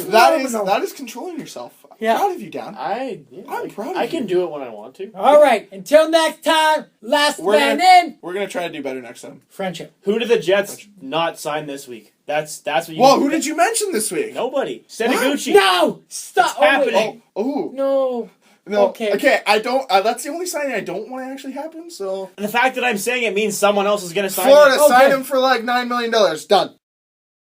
That is controlling yourself. I'm Yeah. proud of you, Dan. I'm proud of I you. can do it when I want to. All right, until next time, last We're man gonna- in. We're gonna try to do better next time. Friendship. Who did the Jets not sign this week? That's what you. Whoa, who did you mention this week? Nobody. Seneguchi. No! Stop! It's happening. Oh, No. no. Okay. Okay, I don't. That's the only signing I don't want to actually happen. So And the fact that I'm saying it means someone else is gonna sign Florida it. Okay. signed him for like $9 million. Done.